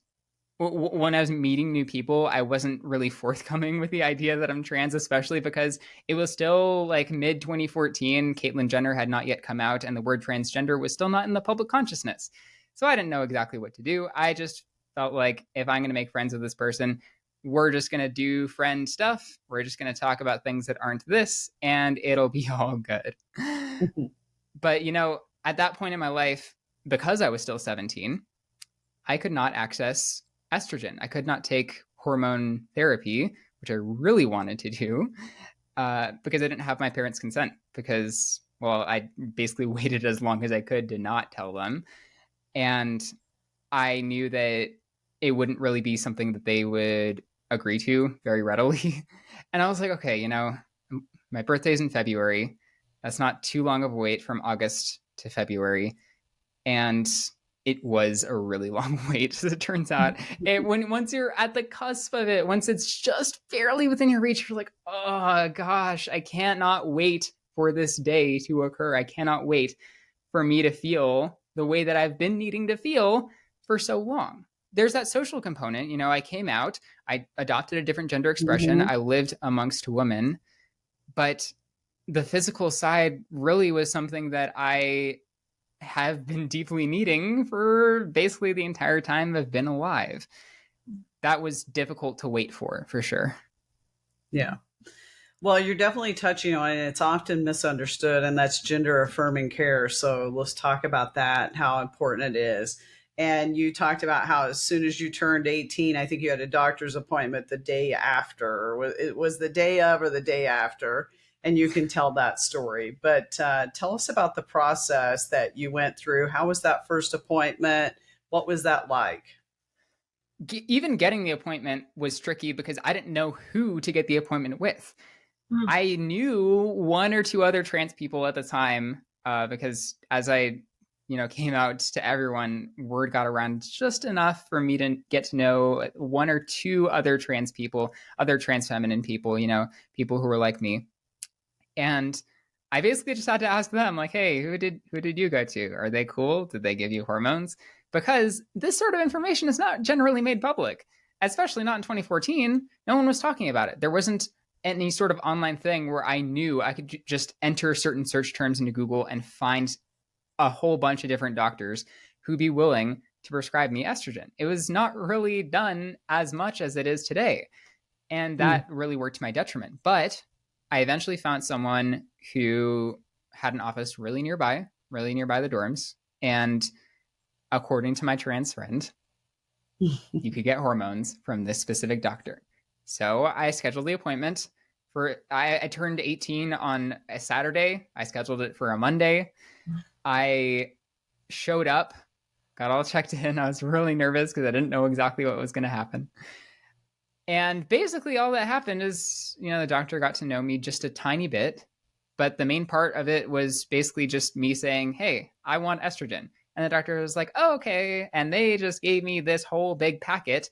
when I was meeting new people, I wasn't really forthcoming with the idea that I'm trans, especially because it was still like mid 2014. Caitlyn Jenner had not yet come out and the word transgender was still not in the public consciousness. So I didn't know exactly what to do. I just felt like if I'm going to make friends with this person, we're just going to do friend stuff. We're just going to talk about things that aren't this and it'll be all good. But, you know, at that point in my life, because I was still 17, I could not access estrogen. I could not take hormone therapy, which I really wanted to do, because I didn't have my parents' consent because, well, I basically waited as long as I could to not tell them. And I knew that it wouldn't really be something that they would agree to very readily. And I was like, okay, you know, my birthday's in February. That's not too long of a wait from August to February. And it was a really long wait, as it turns out. Once you're at the cusp of it, once it's just barely within your reach, you're like, oh gosh, I cannot wait for this day to occur. I cannot wait for me to feel the way that I've been needing to feel for so long. There's that social component. You know, I came out, I adopted a different gender expression. I lived amongst women, but the physical side really was something that I have been deeply needing for basically the entire time I've been alive. That was difficult to wait for sure. Yeah. Well, you're definitely touching on it. It's often misunderstood, and that's gender affirming care. So let's talk about that, how important it is. And you talked about how as soon as you turned 18, I think you had a doctor's appointment the day after, or it was the day of or the day after. And you can tell that story. But tell us about the process that you went through. How was that first appointment? What was that like? Even getting the appointment was tricky because I didn't know who to get the appointment with. I knew one or two other trans people at the time because as I, you know, came out to everyone, word got around just enough for me to get to know one or two other trans people, other trans feminine people, you know, people who were like me. And I basically just had to ask them, like, hey, who did you go to? Are they cool? Did they give you hormones? Because this sort of information is not generally made public, especially not in 2014. No one was talking about it. There wasn't any sort of online thing where I knew I could just enter certain search terms into Google and find a whole bunch of different doctors who'd be willing to prescribe me estrogen. It was not really done as much as it is today. And that really worked to my detriment. But I eventually found someone who had an office really nearby the dorms. And according to my trans friend, you could get hormones from this specific doctor. So I scheduled the appointment I turned 18 on a Saturday. I scheduled it for a Monday. I showed up, got all checked in. I was really nervous because I didn't know exactly what was going to happen. And basically all that happened is, you know, the doctor got to know me just a tiny bit. But the main part of it was basically just me saying, hey, I want estrogen. And the doctor was like, oh, okay. And they just gave me this whole big packet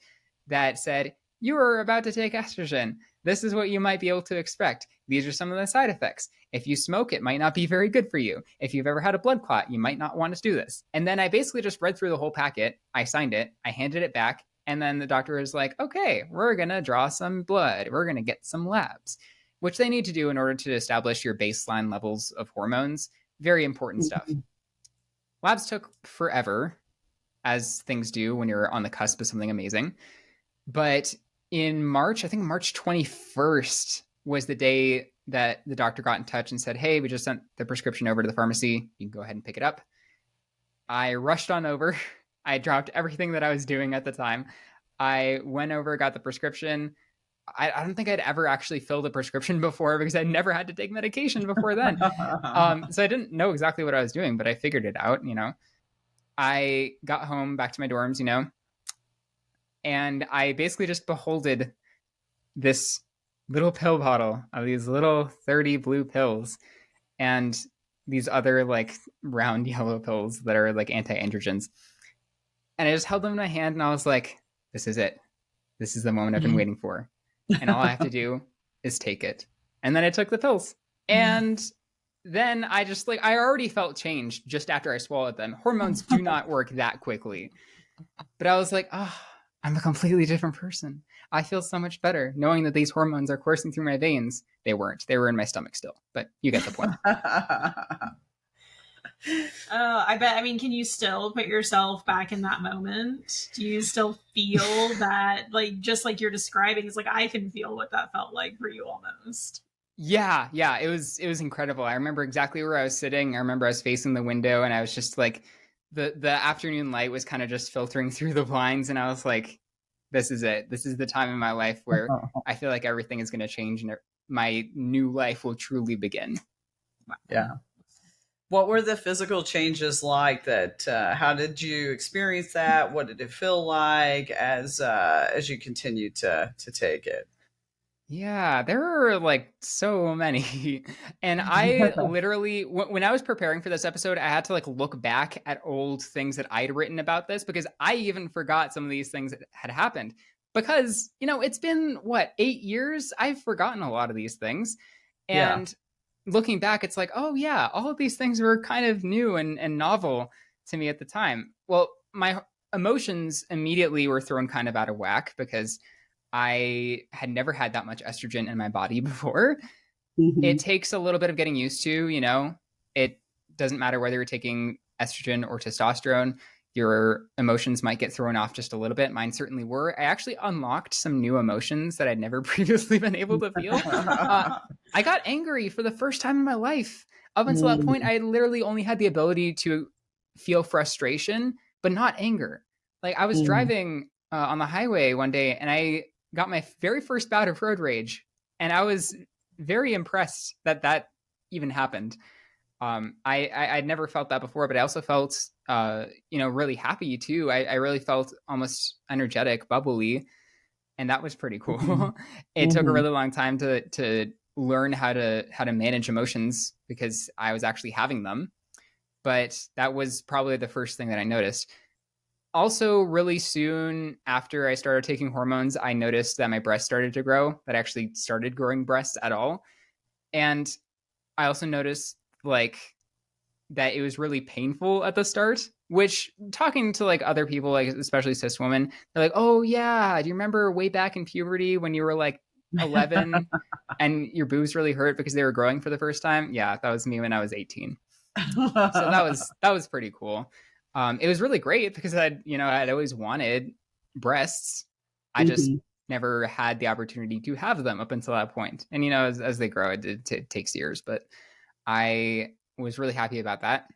that said, you are about to take estrogen. This is what you might be able to expect. These are some of the side effects. If you smoke, it might not be very good for you. If you've ever had a blood clot, you might not want to do this. And then I basically just read through the whole packet. I signed it. I handed it back. And then the doctor was like, okay, we're going to draw some blood. We're going to get some labs, which they need to do in order to establish your baseline levels of hormones. Very important stuff. Labs took forever, as things do when you're on the cusp of something amazing. But in March, I think March 21st was the day that the doctor got in touch and said, hey, we just sent the prescription over to the pharmacy. You can go ahead and pick it up. I rushed on over. I dropped everything that I was doing at the time. I went over, got the prescription. I don't think I'd ever actually filled a prescription before because I never had to take medication before then. So I didn't know exactly what I was doing, but I figured it out, I got home back to my dorms, and I basically just beholded this little pill bottle of these little 30 blue pills and these other like round yellow pills that are like anti-androgens. And I just held them in my hand and I was like, this is it. This is the moment I've been waiting for. And all I have to do is take it. And then I took the pills. And then I just I already felt change just after I swallowed them. Hormones do not work that quickly. But I was like, oh, I'm a completely different person. I feel so much better knowing that these hormones are coursing through my veins. They weren't. They were in my stomach still. But you get the point. I bet. I mean, can you still put yourself back in that moment? Do you still feel that, just like you're describing? It's like I can feel what that felt like for you almost. Yeah, it was incredible. I remember exactly where I was sitting. I remember I was facing the window, and I was just like, the afternoon light was kind of just filtering through the blinds, and I was like, this is it. This is the time in my life where I feel like everything is going to change, and my new life will truly begin. Yeah. What were the physical changes like that? How did you experience that? What did it feel like as you continued to take it? Yeah, there were so many. And I literally, when I was preparing for this episode, I had to look back at old things that I'd written about this because I even forgot some of these things that had happened. Because, it's been, 8 years? I've forgotten a lot of these things. And looking back, it's like, oh yeah, all of these things were kind of new and novel to me at the time. Well, my emotions immediately were thrown kind of out of whack because I had never had that much estrogen in my body before. Mm-hmm. It takes a little bit of getting used to, it doesn't matter whether you're taking estrogen or testosterone. Your emotions might get thrown off just a little bit. Mine certainly were. I actually unlocked some new emotions that I'd never previously been able to feel. I got angry for the first time in my life. Up until that point, I literally only had the ability to feel frustration, but not anger. I was driving on the highway one day and I got my very first bout of road rage. And I was very impressed that even happened. I'd never felt that before, but I also felt, really happy too. I really felt almost energetic, bubbly, and that was pretty cool. It took a really long time to learn how to manage emotions because I was actually having them, but that was probably the first thing that I noticed. Also, really soon after I started taking hormones, I noticed that my breasts started to grow, that I actually started growing breasts at all. And I also noticed that it was really painful at the start, which talking to other people, especially cis women, they're like, oh yeah, do you remember way back in puberty when you were 11 and your boobs really hurt because they were growing for the first time? Yeah, that was me when I was 18. So that was pretty cool. It was really great because I'd always wanted breasts. I just never had the opportunity to have them up until that point. And, as they grow, it takes years, but I was really happy about that.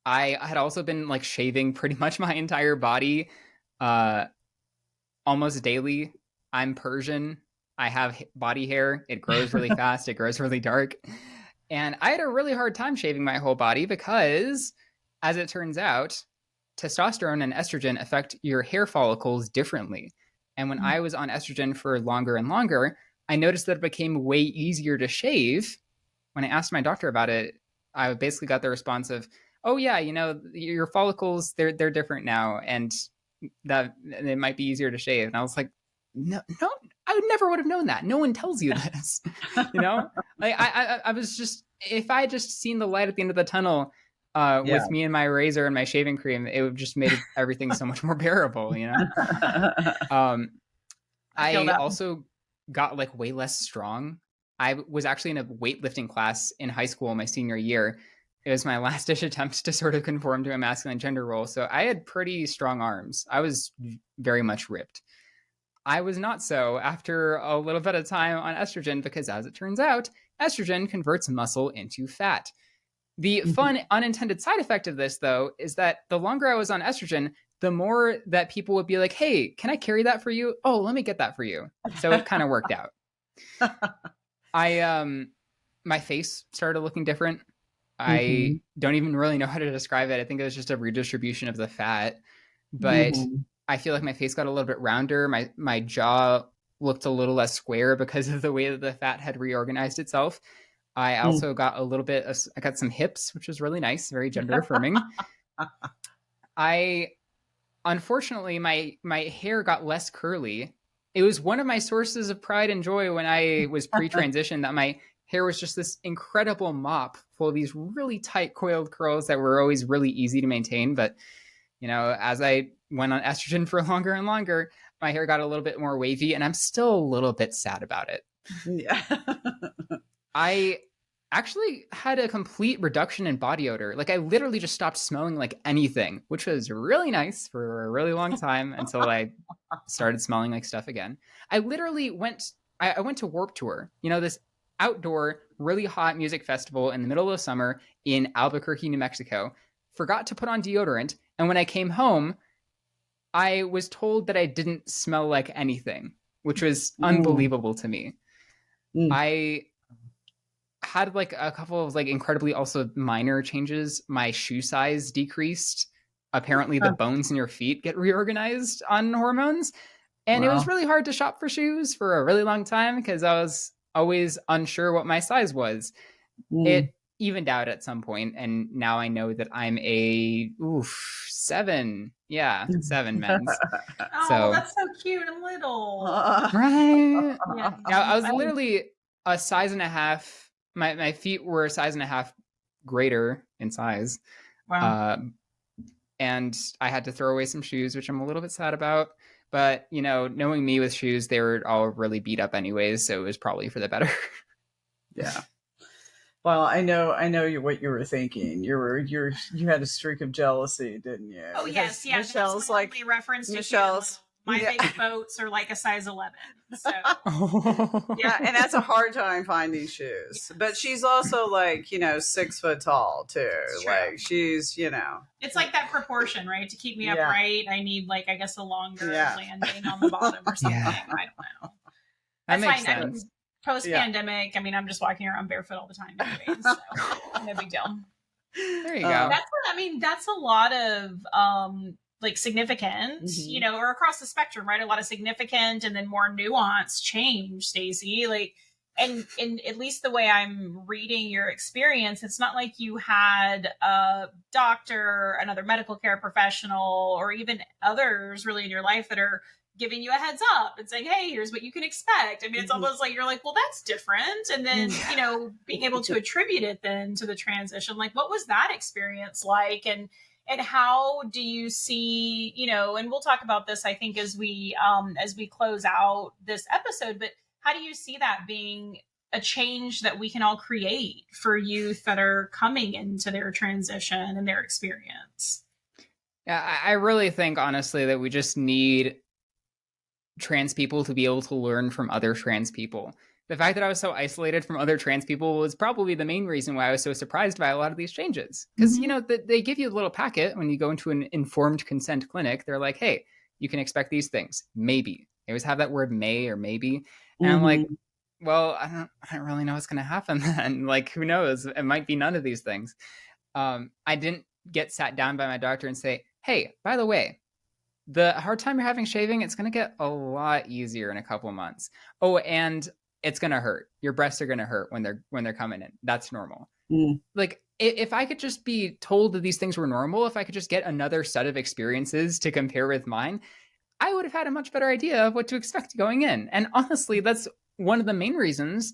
I had also been shaving pretty much my entire body almost daily. I'm Persian. I have body hair. It grows really fast. It grows really dark. And I had a really hard time shaving my whole body because, as it turns out, testosterone and estrogen affect your hair follicles differently. And when I was on estrogen for longer and longer, I noticed that it became way easier to shave when I asked my doctor about it, I basically got the response of, oh yeah, your follicles, they're different now, and that it might be easier to shave. And I was like, no, I never would have known that. No one tells you this. Like I was just, if I had just seen the light at the end of the tunnel with me and my razor and my shaving cream, it would just made everything so much more bearable. I also got like way less strong. I was actually in a weightlifting class in high school my senior year. It was my last ditch attempt to sort of conform to a masculine gender role. So I had pretty strong arms. I was very much ripped. I was not so after a little bit of time on estrogen, because as it turns out, estrogen converts muscle into fat. The fun unintended side effect of this, though, is that the longer I was on estrogen, the more that people would be like, hey, can I carry that for you? Oh, let me get that for you. So it kind of worked out. My face started looking different. I don't even really know how to describe it. I think it was just a redistribution of the fat, but I feel like my face got a little bit rounder. My jaw looked a little less square because of the way that the fat had reorganized itself. I also got a little bit I got some hips, which was really nice, very gender affirming. Unfortunately, my hair got less curly. It was one of my sources of pride and joy when I was pre-transition that my hair was just this incredible mop full of these really tight coiled curls that were always really easy to maintain. But, as I went on estrogen for longer and longer, my hair got a little bit more wavy, and I'm still a little bit sad about it. Yeah. I actually had a complete reduction in body odor. Like I literally just stopped smelling like anything, which was really nice for a really long time until I started smelling like stuff again. I literally I went to Warped Tour, this outdoor, really hot music festival in the middle of summer in Albuquerque, New Mexico, forgot to put on deodorant. And when I came home, I was told that I didn't smell like anything, which was unbelievable to me. I had like a couple of like incredibly also minor changes. My shoe size decreased. Apparently the bones in your feet get reorganized on hormones. And It was really hard to shop for shoes for a really long time because I was always unsure what my size was. It evened out at some point, and now I know that I'm a 7. Yeah, 7 men's. Oh, so, that's so cute and little. Right? Yeah. I was literally a size and a half. My feet were a size and a half greater in size. Wow. And I had to throw away some shoes, which I'm a little bit sad about. But, knowing me with shoes, they were all really beat up anyways, so it was probably for the better. Yeah. Well, I know what you were thinking. You had a streak of jealousy, didn't you? Oh, yes. Michelle's like reference to Michelle's. My big boats are like a size 11. So yeah, and that's a hard time finding shoes. Yes. But she's also like, 6 foot tall too. Like she's, It's like that proportion, right? To keep me upright, I need like I guess a longer landing on the bottom or something. I don't know. That makes sense. Post-pandemic, I'm just walking around barefoot all the time anyways, so no big deal. There you go. That's a lot of like significant, or across the spectrum, right? A lot of significant and then more nuanced change, Stacy. Like, and at least the way I'm reading your experience, it's not like you had a doctor, another medical care professional, or even others really in your life that are giving you a heads up and saying, hey, here's what you can expect. It's almost like you're like, well, that's different. And then, being able to attribute it then to the transition, like what was that experience like? And how do you see, and we'll talk about this, I think, as we close out this episode, but how do you see that being a change that we can all create for youth that are coming into their transition and their experience? Yeah, I really think, honestly, that we just need trans people to be able to learn from other trans people. The fact that I was so isolated from other trans people was probably the main reason why I was so surprised by a lot of these changes. Because, they give you a little packet when you go into an informed consent clinic. They're like, hey, you can expect these things. Maybe. They always have that word may or maybe. And I'm like, well, I don't really know what's going to happen then. Like, who knows? It might be none of these things. I didn't get sat down by my doctor and say, hey, by the way, the hard time you're having shaving, it's going to get a lot easier in a couple months. Oh, and it's going to hurt. Your breasts are going to hurt when they're coming in. That's normal. Like, if I could just be told that these things were normal, if I could just get another set of experiences to compare with mine, I would have had a much better idea of what to expect going in. And honestly, that's one of the main reasons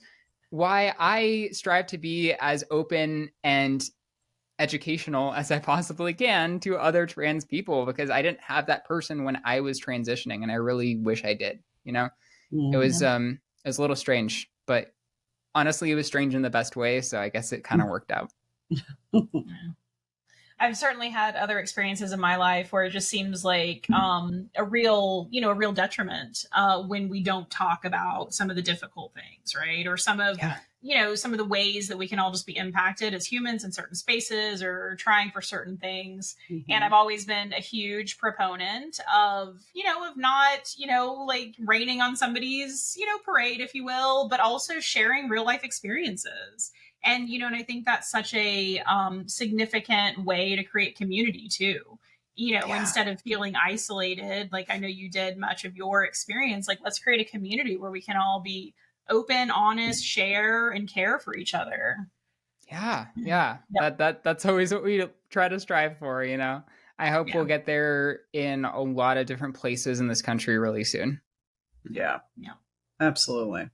why I strive to be as open and educational as I possibly can to other trans people, because I didn't have that person when I was transitioning, and I really wish I did. It was a little strange, but honestly, it was strange in the best way, so I guess it kind of worked out. I've certainly had other experiences in my life where it just seems like a real detriment when we don't talk about some of the difficult things, right? Or some of some of the ways that we can all just be impacted as humans in certain spaces or trying for certain things. And I've always been a huge proponent of not, like raining on somebody's, parade, if you will, but also sharing real life experiences. And, and I think that's such a significant way to create community too. Instead of feeling isolated, like I know you did much of your experience, like let's create a community where we can all be open, honest, share, and care for each other. Yeah. That's always what we try to strive for, I hope we'll get there in a lot of different places in this country really soon. Yeah. Absolutely.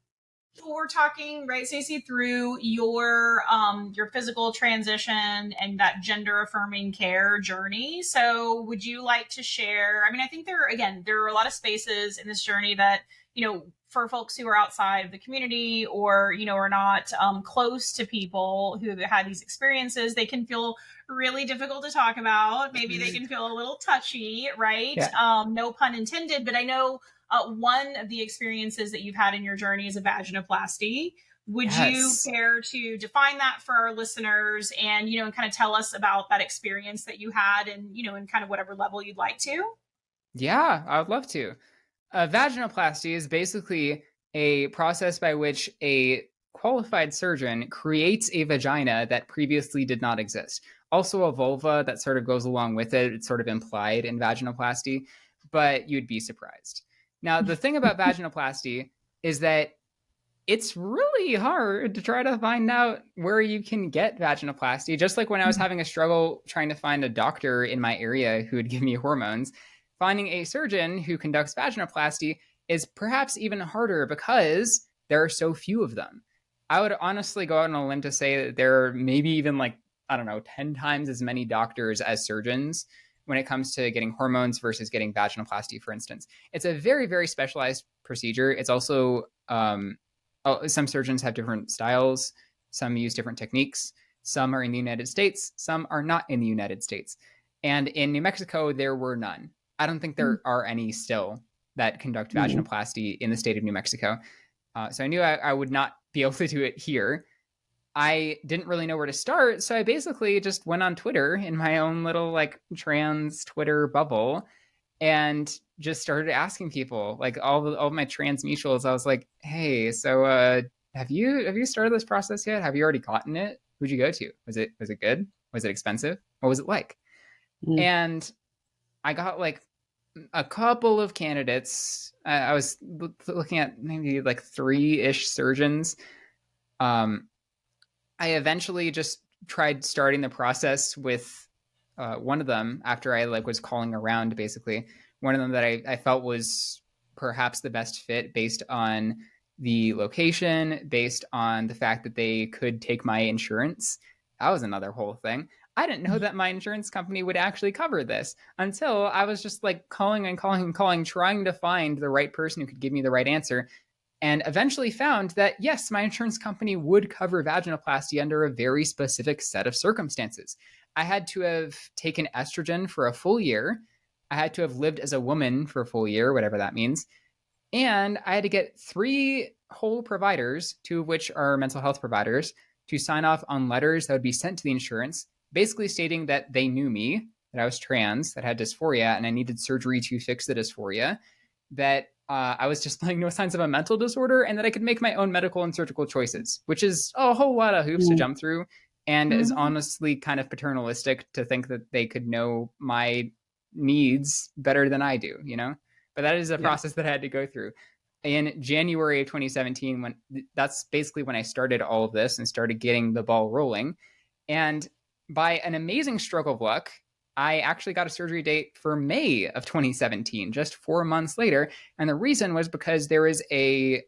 We're talking, right, Stacey, through your physical transition and that gender affirming care journey. So would you like to share? I mean, I think there are a lot of spaces in this journey that, for folks who are outside of the community or, are not close to people who have had these experiences, they can feel really difficult to talk about. Maybe they can feel a little touchy, right? Yeah. No pun intended, but I know one of the experiences that you've had in your journey is a vaginoplasty. Would you care to define that for our listeners and, and kind of tell us about that experience that you had and, in kind of whatever level you'd like to? Yeah, I would love to. Vaginoplasty is basically a process by which a qualified surgeon creates a vagina that previously did not exist. Also a vulva that sort of goes along with it. It's sort of implied in vaginoplasty, but you'd be surprised. Now, the thing about vaginoplasty is that it's really hard to try to find out where you can get vaginoplasty. Just like when I was having a struggle trying to find a doctor in my area who would give me hormones, finding a surgeon who conducts vaginoplasty is perhaps even harder because there are so few of them. I would honestly go out on a limb to say that there are maybe even 10 times as many doctors as surgeons when it comes to getting hormones versus getting vaginoplasty, for instance. It's a very, very specialized procedure. It's also, some surgeons have different styles. Some use different techniques. Some are in the United States. Some are not in the United States. And in New Mexico, there were none. I don't think there are any still that conduct vaginoplasty in the state of New Mexico. So I knew I would not be able to do it here. I didn't really know where to start, so I basically just went on Twitter in my own little trans Twitter bubble and just started asking people, all of my trans mutuals. I was like, "Hey, so have you started this process yet? Have you already gotten it? Who'd you go to? Was it good? Was it expensive? What was it like?" And I got a couple of candidates. I was looking at maybe 3-ish surgeons. I eventually just tried starting the process with one of them after I was calling around, basically. One of them that I felt was perhaps the best fit based on the location, based on the fact that they could take my insurance. That was another whole thing. I didn't know that my insurance company would actually cover this until I was just calling and calling and calling, trying to find the right person who could give me the right answer. And eventually found that, yes, my insurance company would cover vaginoplasty under a very specific set of circumstances. I had to have taken estrogen for a full year. I had to have lived as a woman for a full year, whatever that means. And I had to get 3 whole providers, 2 of which are mental health providers, to sign off on letters that would be sent to the insurance, basically stating that they knew me, that I was trans, that I had dysphoria, and I needed surgery to fix the dysphoria, that I was displaying no signs of a mental disorder, and that I could make my own medical and surgical choices, which is a whole lot of hoops to jump through, and is honestly kind of paternalistic to think that they could know my needs better than I do, But that is a process that I had to go through. in January of 2017, when that's basically when I started all of this and started getting the ball rolling. And by an amazing stroke of luck, I actually got a surgery date for May of 2017, just 4 months later. And the reason was because there was a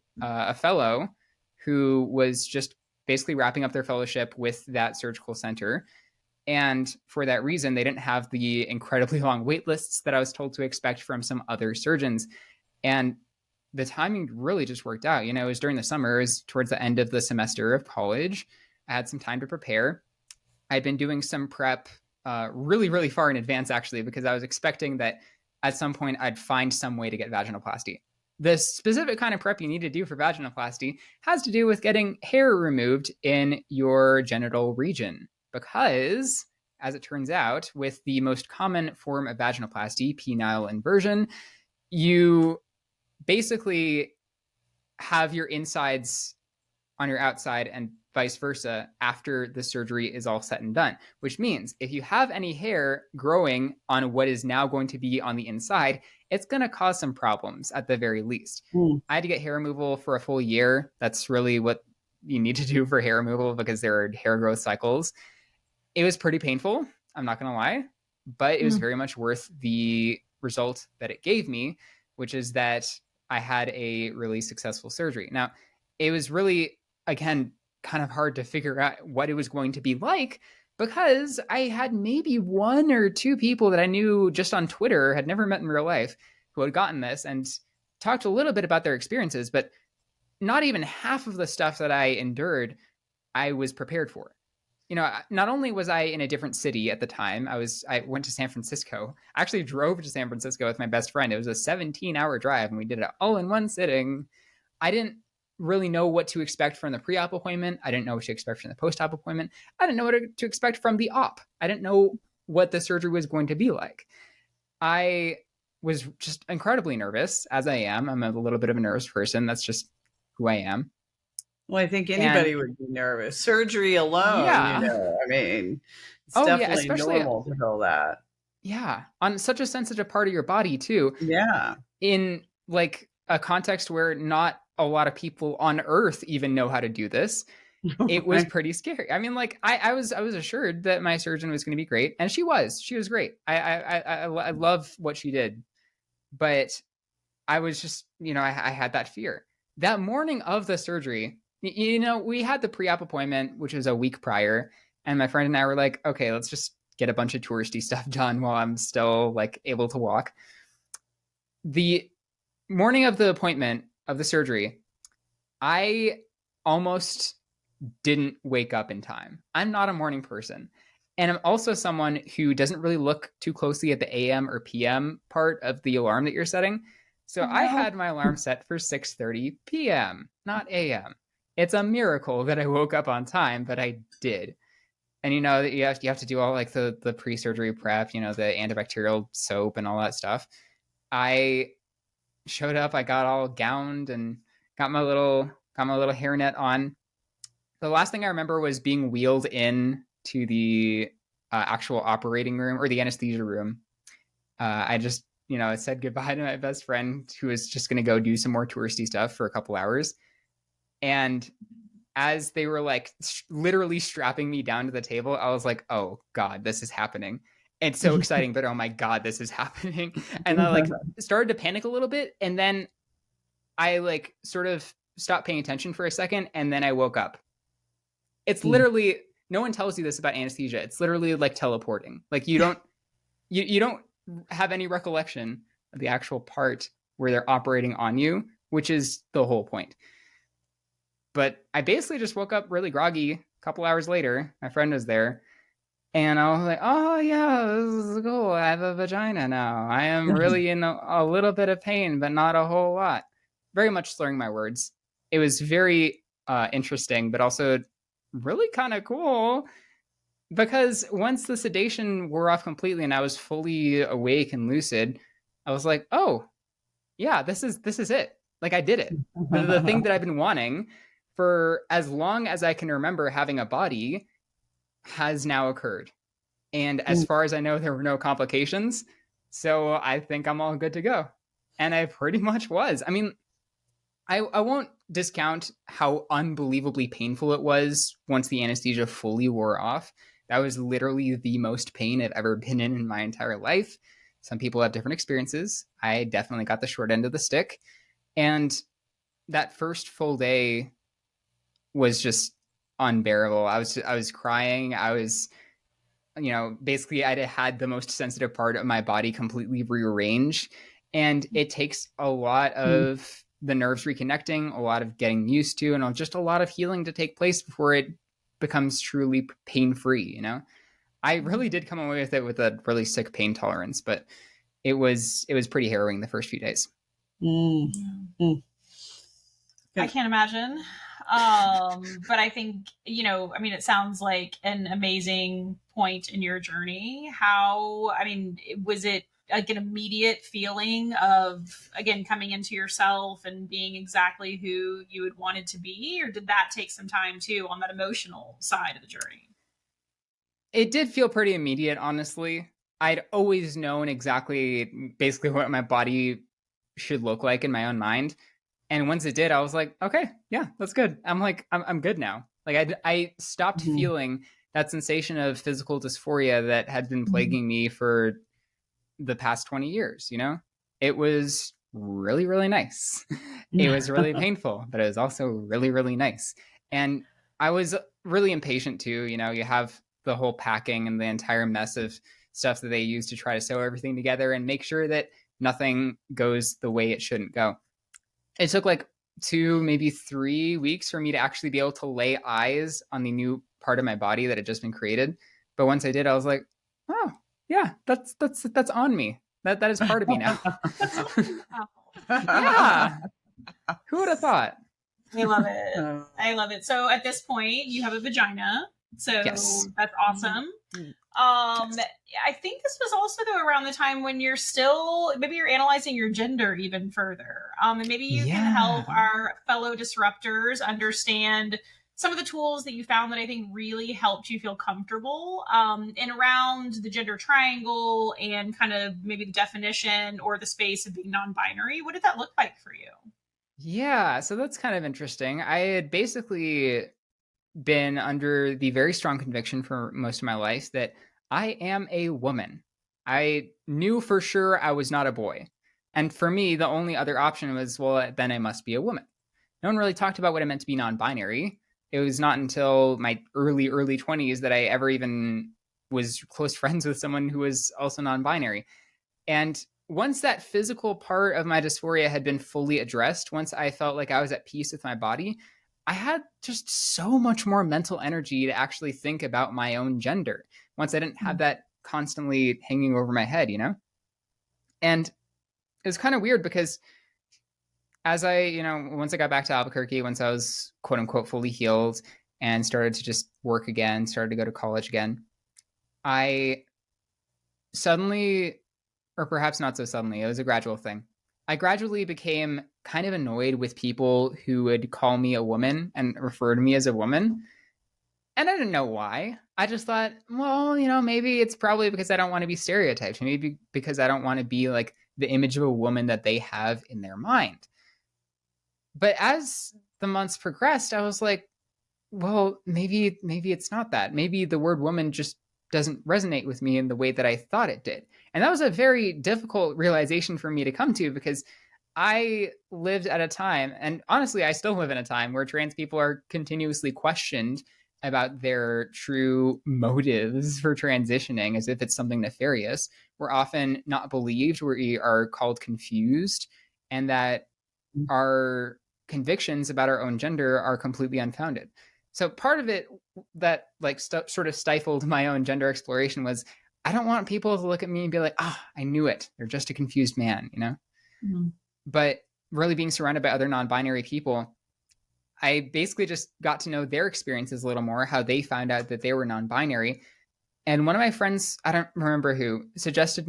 fellow who was just basically wrapping up their fellowship with that surgical center. And for that reason, they didn't have the incredibly long wait lists that I was told to expect from some other surgeons. And the timing really just worked out. You know, it was during the summer, it was towards the end of the semester of college. I had some time to prepare. I'd been doing some prep really, really far in advance, actually, because I was expecting that at some point I'd find some way to get vaginoplasty. The specific kind of prep you need to do for vaginoplasty has to do with getting hair removed in your genital region. Because, as it turns out, with the most common form of vaginoplasty, penile inversion, you basically have your insides on your outside and vice versa after the surgery is all said and done, which means if you have any hair growing on what is now going to be on the inside, it's going to cause some problems at the very least. I had to get hair removal for a full year. That's really what you need to do for hair removal because there are hair growth cycles. It was pretty painful, I'm not going to lie, but it was very much worth the result that it gave me, which is that I had a really successful surgery. Now, it was really, again, kind of hard to figure out what it was going to be like because I had maybe 1 or 2 people that I knew just on Twitter, had never met in real life, who had gotten this and talked a little bit about their experiences, but not even half of the stuff that I endured, I was prepared for. You know, not only was I in a different city at the time, I went to San Francisco. I actually drove to San Francisco with my best friend. It was a 17-hour drive, and we did it all in one sitting. I didn't really know what to expect from the pre-op appointment. I didn't know what to expect from the post-op appointment. I didn't know what to expect from the op. I didn't know what the surgery was going to be like. I was just incredibly nervous, as I am. I'm a little bit of a nervous person. That's just who I am. Well, I think anybody would be nervous. Surgery alone, yeah. You know, I mean, it's definitely especially, normal to feel that. Yeah, on such a sensitive part of your body, too. Yeah. In, like, a context where not a lot of people on Earth even know how to do this. It was pretty scary. I mean, like, I was assured that my surgeon was going to be great, and she was great. I love what she did, but I was just, you know, I had that fear. That morning of the surgery, you know, we had the pre-op appointment, which was a week prior, and my friend and I were like, okay, let's just get a bunch of touristy stuff done while I'm still, like, able to walk. The morning of the appointment of the surgery, I almost didn't wake up in time. I'm not a morning person. And I'm also someone who doesn't really look too closely at the AM or PM part of the alarm that you're setting. So I had my alarm set for 6:30 PM, not AM. It's a miracle that I woke up on time, but I did. And you know, you have to do all like the pre-surgery prep, you know, the antibacterial soap and all that stuff. I showed up, I got all gowned and got my little hairnet on. The last thing I remember was being wheeled in to the actual operating room or the anesthesia room. I just, you know, I said goodbye to my best friend who was just going to go do some more touristy stuff for a couple hours. And as they were like literally strapping me down to the table, I was like, oh God, this is happening. It's so exciting, but oh my God, this is happening. And I like started to panic a little bit. And then I like sort of stopped paying attention for a second. And then I woke up. It's literally, no one tells you this about anesthesia. It's literally like teleporting. Like you don't have any recollection of the actual part where they're operating on you, which is the whole point. But I basically just woke up really groggy a couple hours later. My friend was there. And I was like, oh, yeah, this is cool. I have a vagina now. I am really in a little bit of pain, but not a whole lot. Very much slurring my words. It was very interesting, but also really kind of cool. Because once the sedation wore off completely and I was fully awake and lucid, I was like, oh, yeah, this is it. Like, I did it. The thing that I've been wanting for as long as I can remember having a body has now occurred. And as far as I know, there were no complications. So I think I'm all good to go. And I pretty much was. I mean, I won't discount how unbelievably painful it was once the anesthesia fully wore off. That was literally the most pain I've ever been in my entire life. Some people have different experiences. I definitely got the short end of the stick. And that first full day was just unbearable. I was crying. I was, basically I'd had the most sensitive part of my body completely rearranged. And it takes a lot of the nerves reconnecting, a lot of getting used to, and just a lot of healing to take place before it becomes truly pain-free, I really did come away with it with a really sick pain tolerance, but it was pretty harrowing the first few days. I can't imagine. But I think, it sounds like an amazing point in your journey. Was it like an immediate feeling of, again, coming into yourself and being exactly who you had wanted to be? Or did that take some time too on that emotional side of the journey? It did feel pretty immediate, honestly. I'd always known exactly basically what my body should look like in my own mind. And once it did, I was like, okay, yeah, that's good. I'm good now. Like I stopped feeling that sensation of physical dysphoria that had been plaguing me for the past 20 years, It was really, really nice. It was really painful, but it was also really, really nice. And I was really impatient too. You have the whole packing and the entire mess of stuff that they use to try to sew everything together and make sure that nothing goes the way it shouldn't go. It took like 2, maybe 3 weeks for me to actually be able to lay eyes on the new part of my body that had just been created. But once I did, I was like, oh yeah, that's on me. That is part of me now. Yeah. Who would have thought? I love it. I love it. So at this point, you have a vagina. So yes. That's awesome. I think this was also though around the time when you're analyzing your gender even further. And maybe you can help our fellow disruptors understand some of the tools that you found that I think really helped you feel comfortable and around the gender triangle and kind of maybe the definition or the space of being non-binary. What did that look like for you? Yeah, so that's kind of interesting. I had basically been under the very strong conviction for most of my life that I am a woman. I knew for sure I was not a boy. And for me, the only other option was, well, then I must be a woman. No one really talked about what it meant to be non-binary. It was not until my early 20s that I ever even was close friends with someone who was also non-binary. And once that physical part of my dysphoria had been fully addressed, once I felt like I was at peace with my body, I had just so much more mental energy to actually think about my own gender once I didn't have that constantly hanging over my head, And it was kind of weird because as once I got back to Albuquerque, once I was quote unquote fully healed and started to just work again, started to go to college again, I suddenly, or perhaps not so suddenly, it was a gradual thing. I gradually became kind of annoyed with people who would call me a woman and refer to me as a woman. And I didn't know why. I just thought, well, maybe it's probably because I don't want to be stereotyped. Maybe because I don't want to be like the image of a woman that they have in their mind. But as the months progressed, I was like, well, maybe it's not that. Maybe the word woman just doesn't resonate with me in the way that I thought it did. And that was a very difficult realization for me to come to because I lived at a time, and honestly, I still live in a time where trans people are continuously questioned about their true motives for transitioning as if it's something nefarious. We're often not believed, we are called confused, and that our convictions about our own gender are completely unfounded. So part of it that sort of stifled my own gender exploration was I don't want people to look at me and be like, I knew it. They're just a confused man, Mm-hmm. But really being surrounded by other non-binary people, I basically just got to know their experiences a little more, how they found out that they were non-binary. And one of my friends, I don't remember who, suggested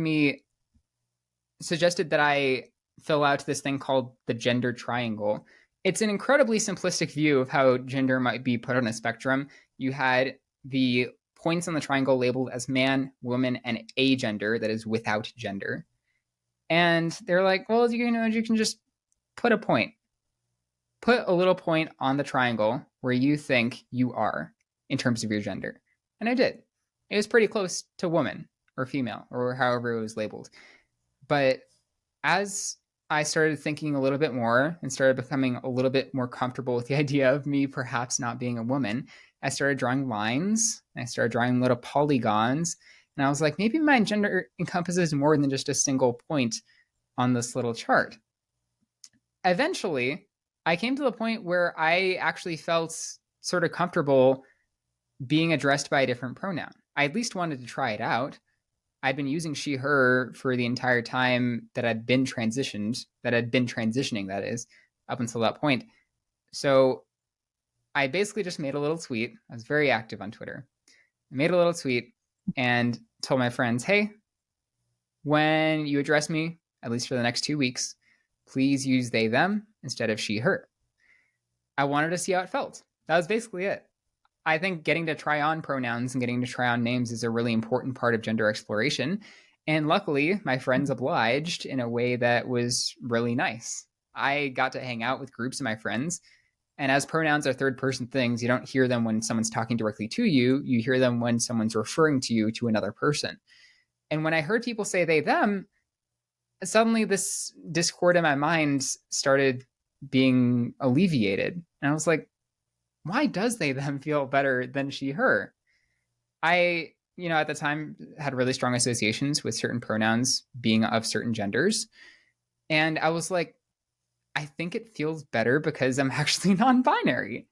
that I fill out this thing called the gender triangle. It's an incredibly simplistic view of how gender might be put on a spectrum. You had the points on the triangle labeled as man, woman, and agender, that is without gender. And they're like, well, you can just put a point. put a little point on the triangle where you think you are in terms of your gender. And I did. It was pretty close to woman or female or however it was labeled. But as I started thinking a little bit more and started becoming a little bit more comfortable with the idea of me perhaps not being a woman, I started drawing lines. And I started drawing little polygons. And I was like, maybe my gender encompasses more than just a single point on this little chart. Eventually, I came to the point where I actually felt sort of comfortable being addressed by a different pronoun. I at least wanted to try it out. I'd been using she, her for the entire time that I'd been transitioning, that is, up until that point. So I basically just made a little tweet. I was very active on Twitter. I made a little tweet and told my friends, hey, when you address me, at least for the next 2 weeks, please use they, them instead of she, her. I wanted to see how it felt. That was basically it. I think getting to try on pronouns and getting to try on names is a really important part of gender exploration. And luckily, my friends obliged in a way that was really nice. I got to hang out with groups of my friends. And as pronouns are third person things, you don't hear them when someone's talking directly to you. You hear them when someone's referring to you to another person. And when I heard people say they, them, suddenly this discord in my mind started being alleviated. And I was like, why does they, them feel better than she, her? I, at the time had really strong associations with certain pronouns being of certain genders. And I was like, I think it feels better because I'm actually non-binary.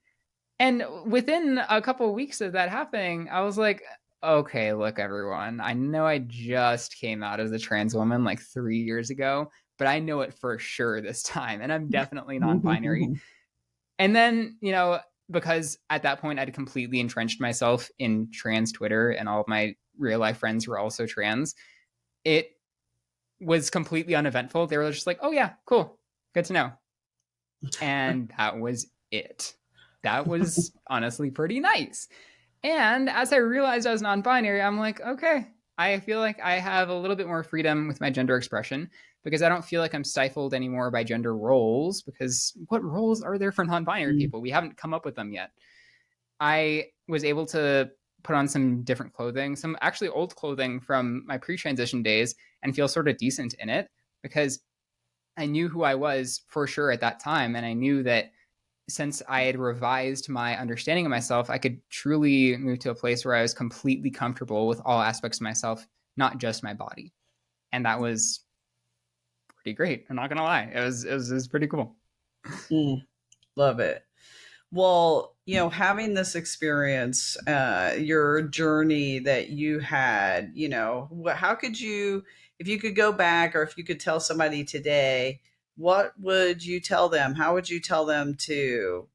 And within a couple of weeks of that happening, I was like, okay, look, everyone, I know I just came out as a trans woman like 3 years ago, but I know it for sure this time. And I'm definitely non-binary. And then, because at that point I'd completely entrenched myself in trans Twitter and all of my real life friends were also trans, it was completely uneventful. They were just like, oh yeah, cool, good to know. And that was it. That was honestly pretty nice. And as I realized I was non-binary, I'm like, okay, I feel like I have a little bit more freedom with my gender expression because I don't feel like I'm stifled anymore by gender roles, because what roles are there for non-binary people? We haven't come up with them yet. I was able to put on some different clothing, some actually old clothing from my pre-transition days, and feel sort of decent in it because I knew who I was for sure at that time. And I knew that since I had revised my understanding of myself, I could truly move to a place where I was completely comfortable with all aspects of myself, not just my body. And that was pretty great. I'm not going to lie. It was pretty cool. Love it. Well, having this experience, your journey that you had, how could you, if you could go back or if you could tell somebody today, what would you tell them? How would you tell them to,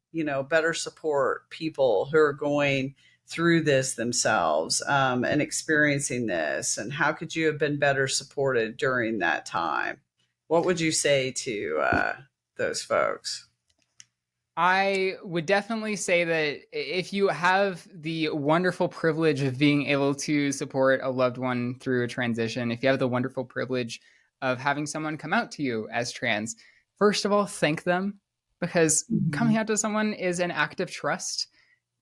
better support people who are going through this themselves and experiencing this? And how could you have been better supported during that time? What would you say to those folks? I would definitely say that if you have the wonderful privilege of being able to support a loved one through a transition, if you have the wonderful privilege of having someone come out to you as trans, first of all, thank them, because coming out to someone is an act of trust.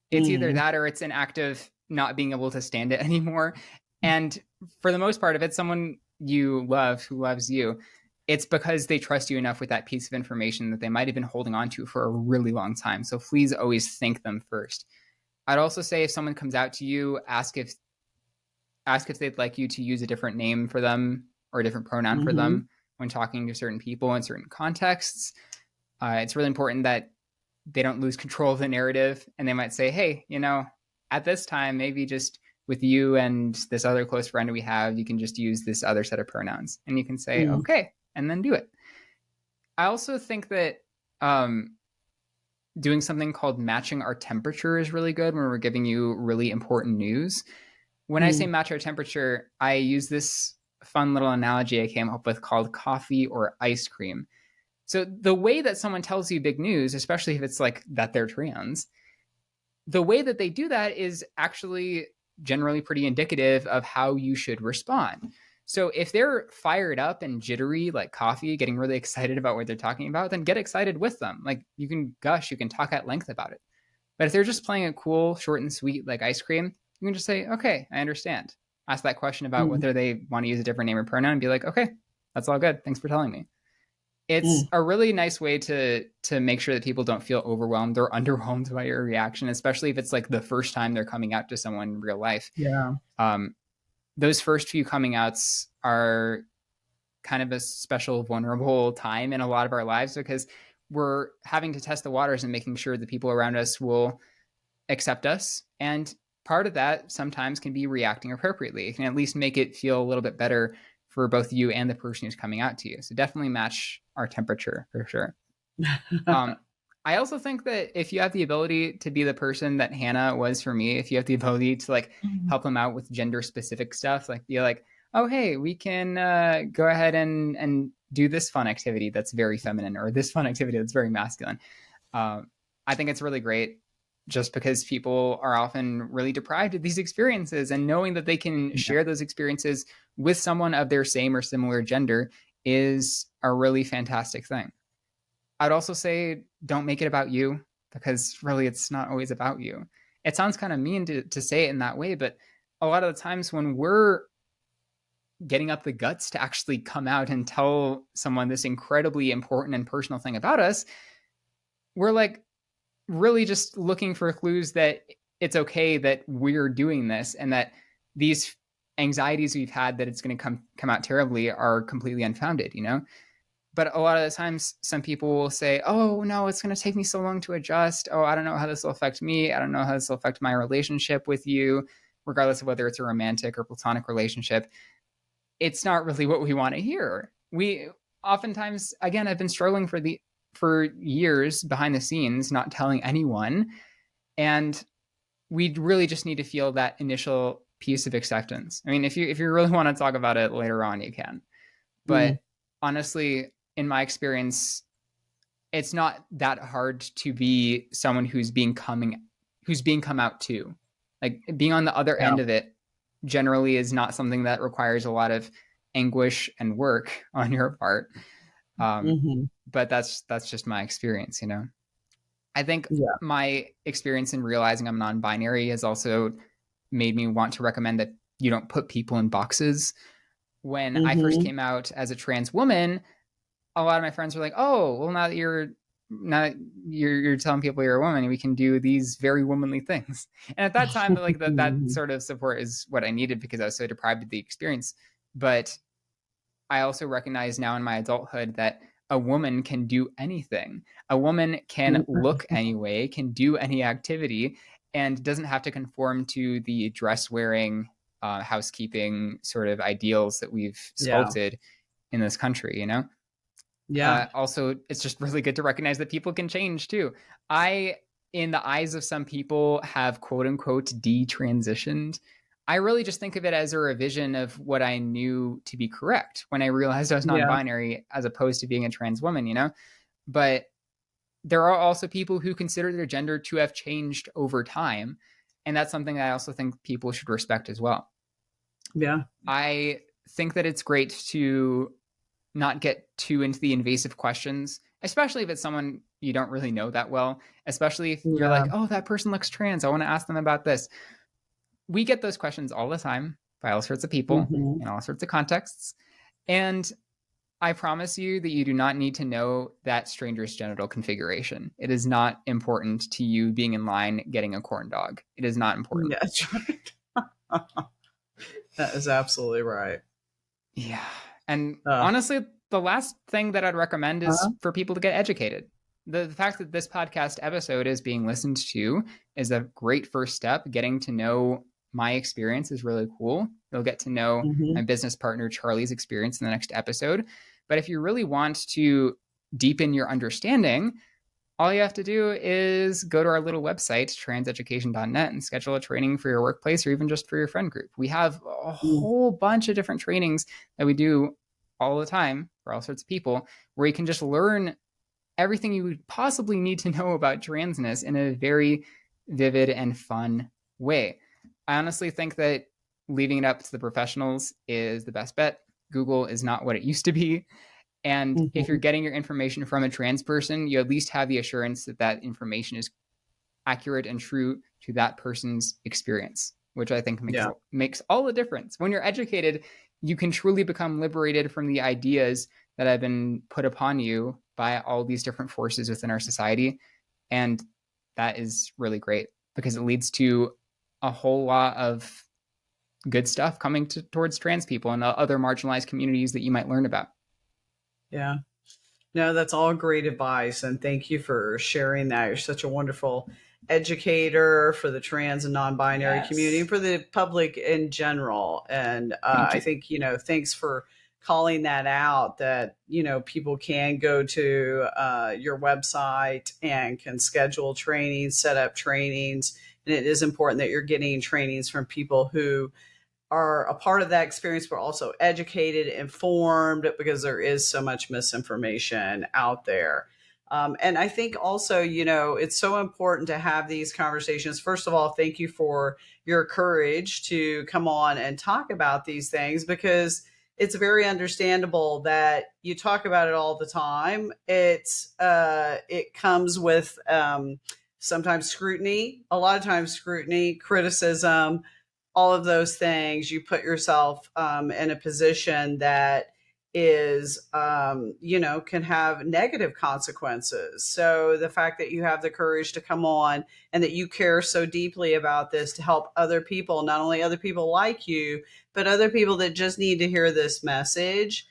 It's either that or it's an act of not being able to stand it anymore. And for the most part, if it's someone you love who loves you, it's because they trust you enough with that piece of information that they might have been holding on to for a really long time. So please always thank them first. I'd also say if someone comes out to you, ask if they'd like you to use a different name for them or a different pronoun for them when talking to certain people in certain contexts. It's really important that they don't lose control of the narrative, and they might say, hey, at this time, maybe just with you and this other close friend we have, you can just use this other set of pronouns. And you can say, okay, and then do it. I also think that doing something called matching our temperature is really good when we're giving you really important news. When I say match our temperature, I use this fun little analogy I came up with called coffee or ice cream. So the way that someone tells you big news, especially if it's like that they're trans, the way that they do that is actually generally pretty indicative of how you should respond. So if they're fired up and jittery like coffee, getting really excited about what they're talking about, then get excited with them. Like you can gush, you can talk at length about it. But if they're just playing it cool, short and sweet like ice cream, you can just say, okay, I understand. Ask that question about whether they want to use a different name or pronoun and be like, okay, that's all good. Thanks for telling me. It's a really nice way to make sure that people don't feel overwhelmed or underwhelmed by your reaction, especially if it's like the first time they're coming out to someone in real life. Yeah. Those first few coming outs are kind of a special, vulnerable time in a lot of our lives because we're having to test the waters and making sure the people around us will accept us. And part of that sometimes can be reacting appropriately. It can at least make it feel a little bit better for both you and the person who's coming out to you. So definitely match our temperature for sure. I also think that if you have the ability to be the person that Hannah was for me, if you have the ability to like help them out with gender specific stuff, like be like, oh, hey, we can go ahead and do this fun activity that's very feminine or this fun activity that's very masculine. I think it's really great just because people are often really deprived of these experiences, and knowing that they can share those experiences with someone of their same or similar gender is a really fantastic thing. I'd also say don't make it about you, because really it's not always about you. It sounds kind of mean to say it in that way, but a lot of the times when we're getting up the guts to actually come out and tell someone this incredibly important and personal thing about us, we're like really just looking for clues that it's okay that we're doing this, and that these anxieties we've had that it's going to come out terribly are completely unfounded, you know? But a lot of the times some people will say, oh no, it's going to take me so long to adjust. Oh, I don't know how this will affect me. I don't know how this will affect my relationship with you, regardless of whether it's a romantic or platonic relationship. It's not really what we want to hear. We oftentimes, again, I've been struggling for years behind the scenes, not telling anyone. And we really just need to feel that initial piece of acceptance. I mean, if you really want to talk about it later on, you can. But honestly, in my experience, it's not that hard to be someone who's being come out to. Like being on the other end of it generally is not something that requires a lot of anguish and work on your part. But that's just my experience, you know? I think my experience in realizing I'm non-binary has also made me want to recommend that you don't put people in boxes. When I first came out as a trans woman, a lot of my friends were like, oh, well, now that you're telling people you're a woman, we can do these very womanly things. And at that time, like that sort of support is what I needed because I was so deprived of the experience. But I also recognize now in my adulthood that a woman can do anything. A woman can look any way, can do any activity, and doesn't have to conform to the dress wearing, housekeeping sort of ideals that we've sculpted in this country, you know? Also, it's just really good to recognize that people can change too. I, in the eyes of some people, have quote unquote detransitioned. I really just think of it as a revision of what I knew to be correct when I realized I was non-binary as opposed to being a trans woman, you know? But there are also people who consider their gender to have changed over time. And that's something that I also think people should respect as well. Yeah. I think that it's great to not get too into the invasive questions, especially if it's someone you don't really know that well, especially if you're like, oh, that person looks trans, I want to ask them about this. We get those questions all the time by all sorts of people in all sorts of contexts. And I promise you that you do not need to know that stranger's genital configuration. It is not important to you being in line getting a corn dog. It is not important. Yeah, that's right. That is absolutely right. Yeah. And honestly, the last thing that I'd recommend is for people to get educated. The fact that this podcast episode is being listened to is a great first step. Getting to know my experience is really cool. You'll get to know my business partner, Charlie's experience in the next episode. But if you really want to deepen your understanding, all you have to do is go to our little website, transeducation.net, and schedule a training for your workplace or even just for your friend group. We have a whole bunch of different trainings that we do all the time for all sorts of people, where you can just learn everything you would possibly need to know about transness in a very vivid and fun way. I honestly think that leaving it up to the professionals is the best bet. Google is not what it used to be. And if you're getting your information from a trans person, you at least have the assurance that that information is accurate and true to that person's experience, which I think makes all the difference. When you're educated, you can truly become liberated from the ideas that have been put upon you by all these different forces within our society. And that is really great because it leads to a whole lot of good stuff coming towards trans people and other marginalized communities that you might learn about. Yeah. No, that's all great advice. And thank you for sharing that. You're such a wonderful educator for the trans and non-binary community, for the public in general. And I think, thanks for calling that out, that, people can go to your website and can schedule trainings, set up trainings. And it is important that you're getting trainings from people who are a part of that experience, but also educated, informed, because there is so much misinformation out there. And I think also, it's so important to have these conversations. First of all, thank you for your courage to come on and talk about these things, because it's very understandable that you talk about it all the time. It comes with sometimes scrutiny, a lot of times scrutiny, criticism, all of those things. You put yourself in a position that is, can have negative consequences. So the fact that you have the courage to come on and that you care so deeply about this to help other people, not only other people like you, but other people that just need to hear this message,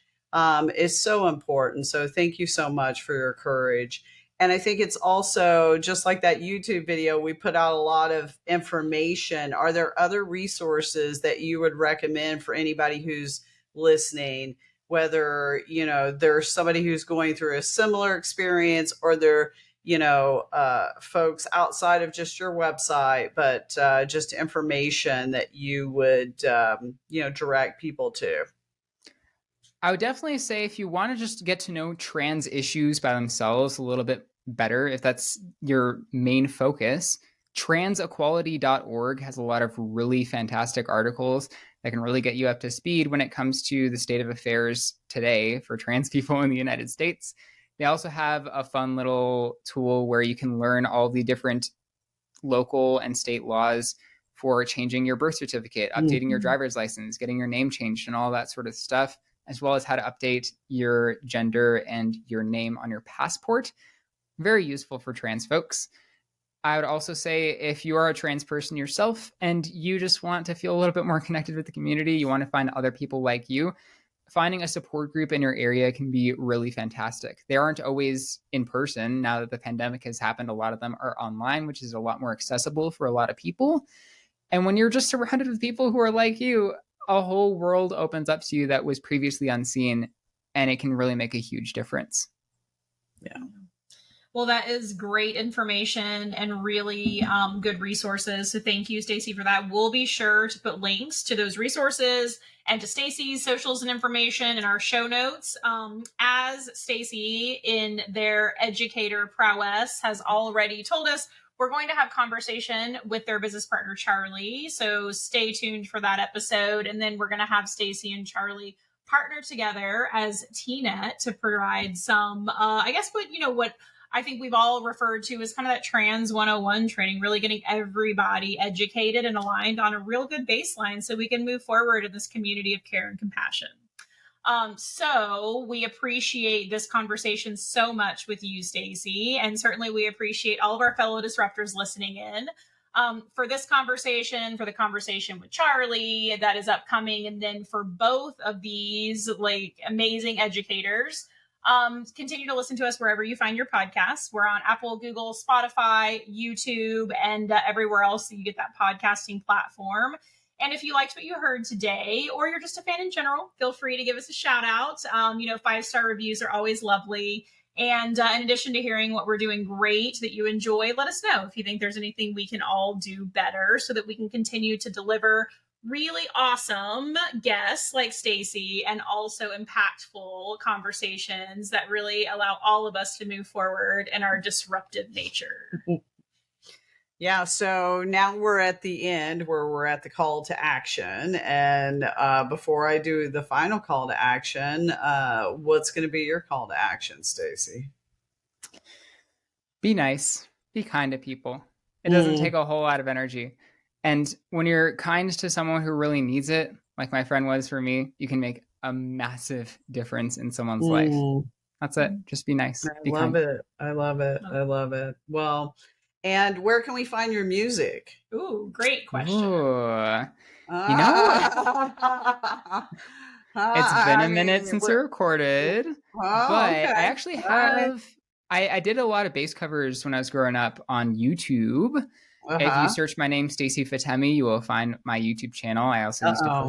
is so important. So thank you so much for your courage. And I think it's also just like that YouTube video, we put out a lot of information. Are there other resources that you would recommend for anybody who's listening, whether, there's somebody who's going through a similar experience, or they're, folks outside of just your website, but just information that you would, direct people to? I would definitely say if you want to just get to know trans issues by themselves a little bit better, if that's your main focus, transequality.org has a lot of really fantastic articles that can really get you up to speed when it comes to the state of affairs today for trans people in the United States. They also have a fun little tool where you can learn all the different local and state laws for changing your birth certificate, updating your driver's license, getting your name changed, and all that sort of stuff, as well as how to update your gender and your name on your passport. Very useful for trans folks. I would also say if you are a trans person yourself and you just want to feel a little bit more connected with the community, you want to find other people like you, finding a support group in your area can be really fantastic. They aren't always in person. Now that the pandemic has happened, a lot of them are online, which is a lot more accessible for a lot of people. And when you're just surrounded with people who are like you, a whole world opens up to you that was previously unseen, and it can really make a huge difference. Yeah. Well, that is great information and really good resources. So thank you, Stacy, for that. We'll be sure to put links to those resources and to Stacy's socials and information in our show notes. As Stacy, in their educator prowess, has already told us, we're going to have conversation with their business partner, Charlie. So stay tuned for that episode. And then we're going to have Stacy and Charlie partner together as TNET to provide some, what I think we've all referred to as kind of that Trans 101 training, really getting everybody educated and aligned on a real good baseline so we can move forward in this community of care and compassion. So we appreciate this conversation so much with you, Stacy, and certainly we appreciate all of our fellow disruptors listening in. For this conversation, for the conversation with Charlie that is upcoming, and then for both of these amazing educators, continue to listen to us wherever you find your podcasts. We're on Apple, Google, Spotify, YouTube, and everywhere else that you get that podcasting platform. And if you liked what you heard today, or you're just a fan in general, feel free to give us a shout out. 5-star reviews are always lovely. And in addition to hearing what we're doing great that you enjoy, let us know if you think there's anything we can all do better so that we can continue to deliver really awesome guests like Stacy and also impactful conversations that really allow all of us to move forward in our disruptive nature. Yeah, so now we're at the end where we're at the call to action. And before I do the final call to action, what's going to be your call to action, Stacy? Be nice, be kind to people. It doesn't take a whole lot of energy. And when you're kind to someone who really needs it, like my friend was for me, you can make a massive difference in someone's life. That's it. Just be nice. Be love kind. it. I love it. I love it. Well, and where can we find your music? Ooh, great question. Ooh. You know, it's been a minute since I recorded, but okay. I actually have. I did a lot of bass covers when I was growing up on YouTube. If you search my name, Stacy Fatemi, you will find my YouTube channel. I also used to post